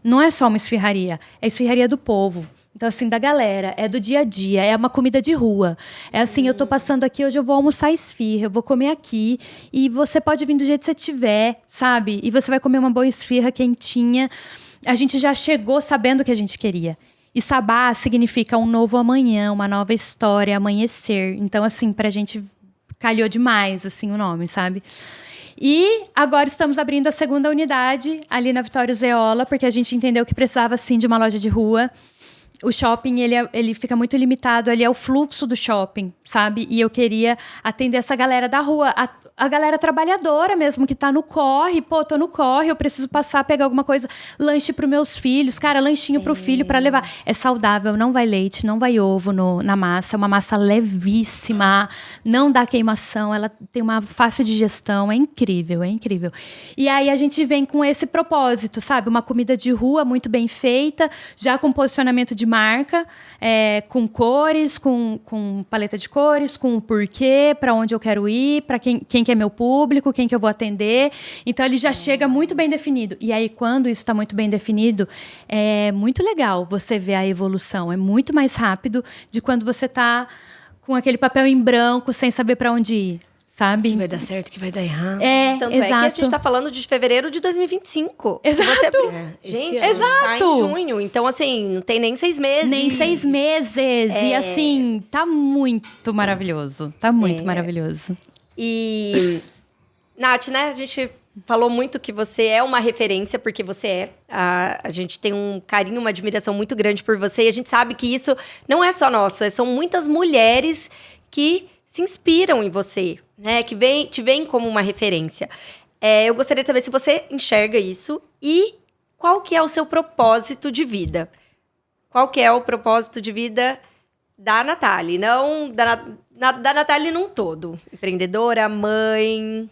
Speaker 1: Não é só uma esfirraria, é a esfirraria do povo. Então, assim, da galera, é do dia a dia, é uma comida de rua. É assim, eu tô passando aqui, hoje eu vou almoçar esfirra, eu vou comer aqui, e você pode vir do jeito que você tiver, sabe? E você vai comer uma boa esfirra quentinha. A gente já chegou sabendo o que a gente queria. E Sabá significa um novo amanhã, uma nova história, amanhecer. Então, assim, pra gente calhou demais, assim, o nome, sabe? E agora estamos abrindo a segunda unidade ali na Vitório Zeola, porque a gente entendeu que precisava, sim, de uma loja de rua. O shopping, ele fica muito limitado, ali é o fluxo do shopping, sabe? E eu queria atender essa galera da rua, a galera trabalhadora mesmo, que tá no corre. Pô, tô no corre, eu preciso passar, pegar alguma coisa, lanche pros meus filhos. Cara, lanchinho pro filho pra levar. É saudável, não vai leite, não vai ovo na massa. É uma massa levíssima, não dá queimação, ela tem uma fácil digestão. É incrível, é incrível. E aí a gente vem com esse propósito, sabe? Uma comida de rua muito bem feita, já com posicionamento de marca, com cores, com paleta de cores, com o porquê, para onde eu quero ir, para quem que é meu público, quem que eu vou atender. Então, ele já chega muito bem definido. E aí, quando isso está muito bem definido, é muito legal você ver a evolução. É muito mais rápido de quando você está com aquele papel em branco, sem saber para onde ir. Sabe?
Speaker 3: Que vai dar certo, que vai dar errado.
Speaker 2: Tanto
Speaker 1: exato.
Speaker 2: é que a gente tá falando de fevereiro de 2025.
Speaker 1: Exato.
Speaker 2: Gente,
Speaker 3: Esse
Speaker 2: a gente tá em
Speaker 1: Exato.
Speaker 2: junho. Então, assim, não tem nem 6 meses.
Speaker 1: Nem 6 meses. E assim, tá muito maravilhoso. Tá muito maravilhoso.
Speaker 2: E, Nath, né? A gente falou muito que você é uma referência, porque você é. A gente tem um carinho, uma admiração muito grande por você. E a gente sabe que isso não é só nosso. São muitas mulheres que se inspiram em você, né? Que te veem como uma referência. Eu gostaria de saber se você enxerga isso e qual que é o seu propósito de vida. Qual que é o propósito de vida da Natália, não da Natália num todo. Empreendedora, mãe.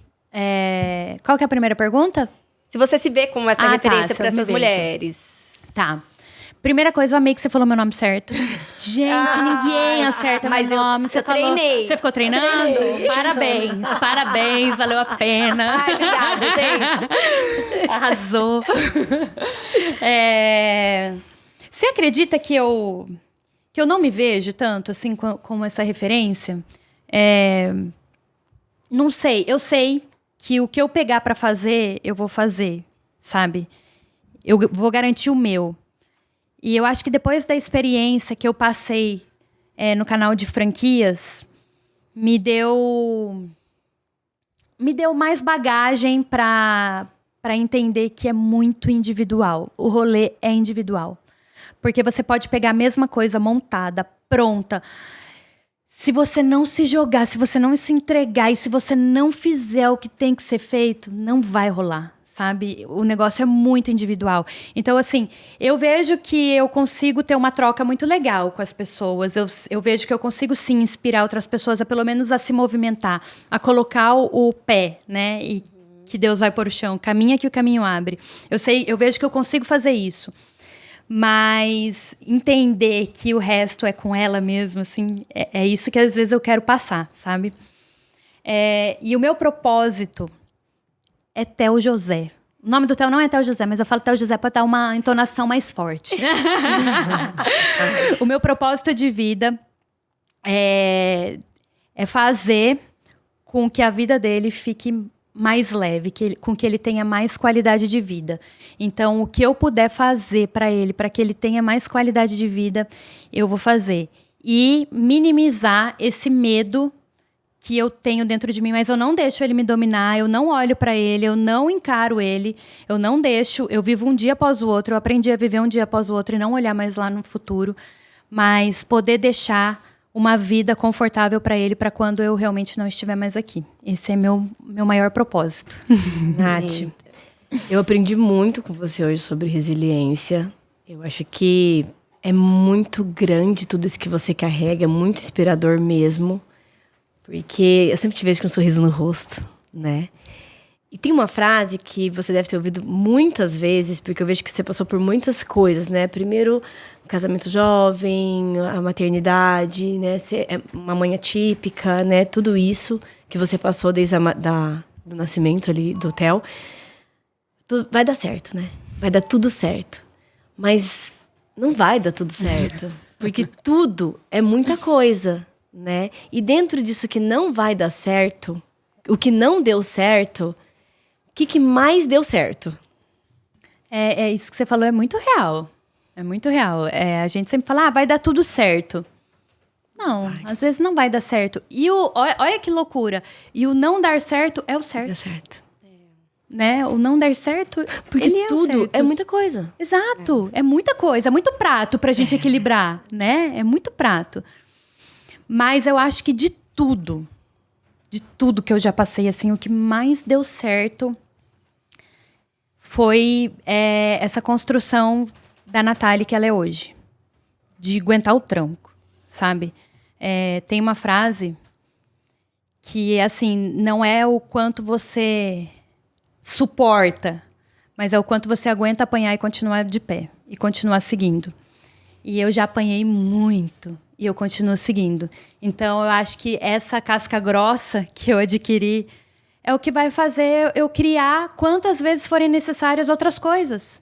Speaker 1: Qual que é a primeira pergunta?
Speaker 2: Se você se vê como essa referência
Speaker 1: se
Speaker 2: para
Speaker 1: eu me
Speaker 2: essas
Speaker 1: vejo.
Speaker 2: mulheres.
Speaker 1: Tá. Primeira coisa, eu amei que você falou meu nome certo. Gente, ninguém acerta
Speaker 2: mas
Speaker 1: meu nome. Você falou.
Speaker 2: treinei.
Speaker 1: Você ficou treinando? Parabéns, valeu a pena.
Speaker 2: Ai, obrigada, gente.
Speaker 1: Arrasou. Você acredita que eu não me vejo tanto assim como essa referência? Não sei. Eu sei que o que eu pegar pra fazer, eu vou fazer, sabe? Eu vou garantir o meu. E eu acho que depois da experiência que eu passei no canal de franquias, me deu mais bagagem para entender que é muito individual. O rolê é individual. Porque você pode pegar a mesma coisa montada, pronta. se você não se jogar, se você não se entregar e se você não fizer o que tem que ser feito, não vai rolar, sabe? O negócio é muito individual. Então, assim, eu vejo que eu consigo ter uma troca muito legal com as pessoas. Eu vejo que eu consigo, sim, inspirar outras pessoas a pelo menos a se movimentar, a colocar o pé, né? E que Deus vai pôr o chão, caminha que o caminho abre. Eu vejo que eu consigo fazer isso. Mas entender que o resto é com ela mesmo, assim, é isso que às vezes eu quero passar, sabe? E o meu propósito é Theo José. O nome do Theo não é Theo José, mas eu falo Theo José para dar uma entonação mais forte. O meu propósito de vida é fazer com que a vida dele fique mais leve, com que ele tenha mais qualidade de vida. Então, o que eu puder fazer para ele, para que ele tenha mais qualidade de vida, eu vou fazer. E minimizar esse medo que eu tenho dentro de mim, mas eu não deixo ele me dominar, eu não olho para ele, eu não encaro ele, eu não deixo, eu vivo um dia após o outro, eu aprendi a viver um dia após o outro e não olhar mais lá no futuro, mas poder deixar uma vida confortável para ele, para quando eu realmente não estiver mais aqui. Esse é meu maior propósito.
Speaker 3: Nath, eu aprendi muito com você hoje sobre resiliência. Eu acho que é muito grande tudo isso que você carrega, é muito inspirador mesmo. Porque eu sempre te vejo com um sorriso no rosto, né? E tem uma frase que você deve ter ouvido muitas vezes, porque eu vejo que você passou por muitas coisas, né? Primeiro, o casamento jovem, a maternidade, né? Você é uma mãe atípica, né? Tudo isso que você passou desde do nascimento ali do Theo. Vai dar certo, né? Vai dar tudo certo. Mas não vai dar tudo certo. Porque tudo é muita coisa, né? E dentro disso que não vai dar certo, o que não deu certo, o que mais deu certo?
Speaker 1: Isso que você falou é muito real. É muito real. A gente sempre fala, vai dar tudo certo. Não, às vezes não vai dar certo. E olha que loucura. E o não dar certo é o certo.
Speaker 3: Deu certo.
Speaker 1: Né? O não dar certo,
Speaker 3: porque
Speaker 1: ele
Speaker 3: tudo é muita coisa.
Speaker 1: Exato. É muita coisa. É muito prato pra gente equilibrar, né? É muito prato. Mas eu acho que de tudo que eu já passei, assim, o que mais deu certo foi essa construção da Natália que ela é hoje. De aguentar o tranco, sabe? Tem uma frase que, assim, não é o quanto você suporta, mas é o quanto você aguenta apanhar e continuar de pé. E continuar seguindo. E eu já apanhei muito. E eu continuo seguindo. Então, eu acho que essa casca grossa que eu adquiri é o que vai fazer eu criar quantas vezes forem necessárias outras coisas.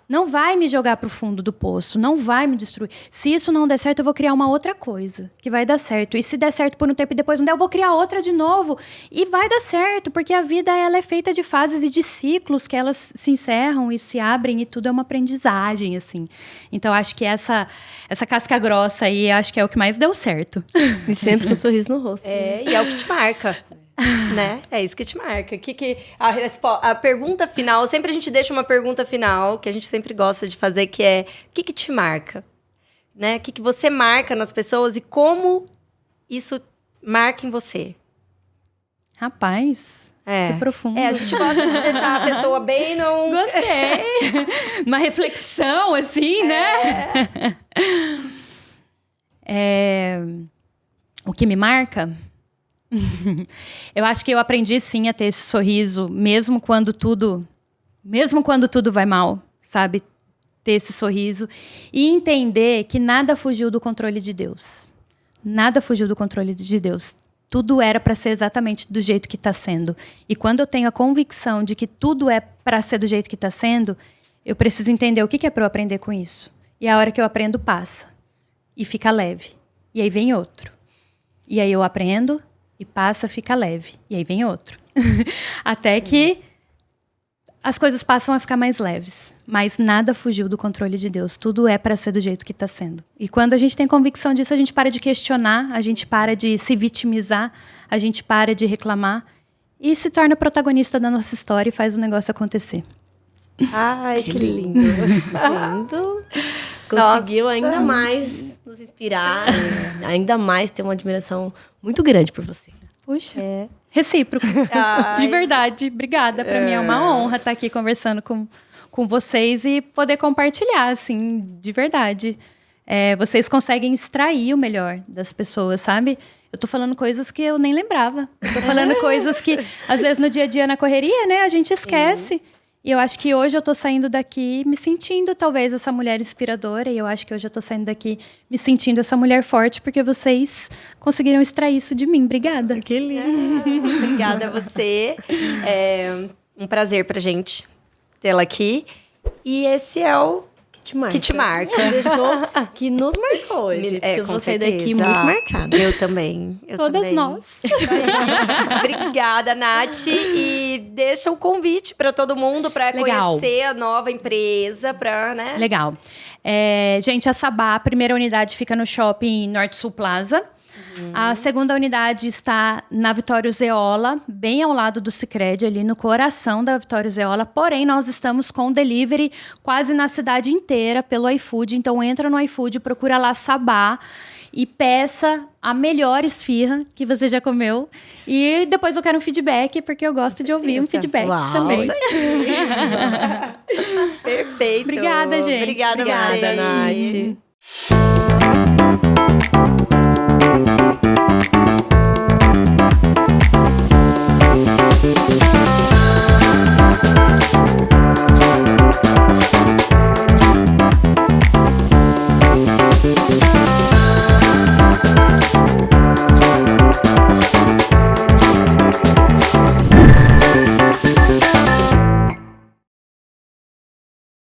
Speaker 1: Não vai me jogar para o fundo do poço, não vai me destruir. Se isso não der certo, eu vou criar uma outra coisa que vai dar certo. E se der certo por um tempo e depois não der, eu vou criar outra de novo. E vai dar certo, porque a vida ela é feita de fases e de ciclos que elas se encerram e se abrem e tudo é uma aprendizagem, assim. Então, acho que essa casca grossa aí, acho que é o que mais deu certo.
Speaker 3: E sempre com um sorriso no rosto.
Speaker 2: E é o que te marca. Né? É isso que te marca. A pergunta final, sempre a gente deixa uma pergunta final, que a gente sempre gosta de fazer, que é: o que te marca? Né? O que você marca nas pessoas e como isso marca em você?
Speaker 1: Rapaz, que profundo.
Speaker 2: A gente gosta de deixar a pessoa bem, não...
Speaker 1: Gostei! Uma reflexão, assim, né? O que me marca? Eu acho que eu aprendi sim a ter esse sorriso, mesmo quando tudo vai mal, sabe? Ter esse sorriso e entender que nada fugiu do controle de Deus. Nada fugiu do controle de Deus. Tudo era para ser exatamente do jeito que está sendo. E quando eu tenho a convicção de que tudo é para ser do jeito que está sendo, eu preciso entender o que é para eu aprender com isso. E a hora que eu aprendo, passa. E fica leve. E aí vem outro. E aí eu aprendo... E passa, fica leve. E aí vem outro. Até que as coisas passam a ficar mais leves. Mas nada fugiu do controle de Deus. Tudo é para ser do jeito que está sendo. E quando a gente tem convicção disso, a gente para de questionar, a gente para de se vitimizar, a gente para de reclamar e se torna protagonista da nossa história e faz o negócio acontecer.
Speaker 2: Ai, que lindo.
Speaker 3: Lindo. Conseguiu ainda mais nos inspirar. Ainda mais ter uma admiração muito grande por você.
Speaker 1: Puxa, recíproco. De verdade, obrigada. Para mim é uma honra estar aqui conversando com vocês e poder compartilhar, assim, de verdade. Vocês conseguem extrair o melhor das pessoas, sabe? Eu tô falando coisas que eu nem lembrava. Eu tô falando coisas que, às vezes, no dia a dia, na correria, né? A gente esquece. E eu acho que hoje eu tô saindo daqui me sentindo, talvez, essa mulher inspiradora. E eu acho que hoje eu tô saindo daqui me sentindo essa mulher forte, porque vocês conseguiram extrair isso de mim. Obrigada.
Speaker 3: Que lindo.
Speaker 2: Obrigada a você. É um prazer pra gente tê-la aqui. E esse é o que te marca.
Speaker 3: Deixou que nos marcou hoje. Porque eu vou sair daqui muito marcada.
Speaker 2: Eu também.
Speaker 1: Todas nós.
Speaker 2: Obrigada, Nath. E deixa o convite para todo mundo para conhecer a nova empresa. Né?
Speaker 1: Legal. Gente, a Sabá, a primeira unidade fica no shopping Norte Sul Plaza. A segunda unidade está na Vitório Zeola, bem ao lado do Sicredi, ali no coração da Vitório Zeola. Porém, nós estamos com delivery quase na cidade inteira pelo iFood. Então, entra no iFood, procura lá Sabá e peça a melhor esfirra que você já comeu. E depois eu quero um feedback, porque eu gosto de ouvir um feedback também.
Speaker 2: Perfeito.
Speaker 1: Obrigada, gente.
Speaker 2: Obrigada,
Speaker 3: Nath.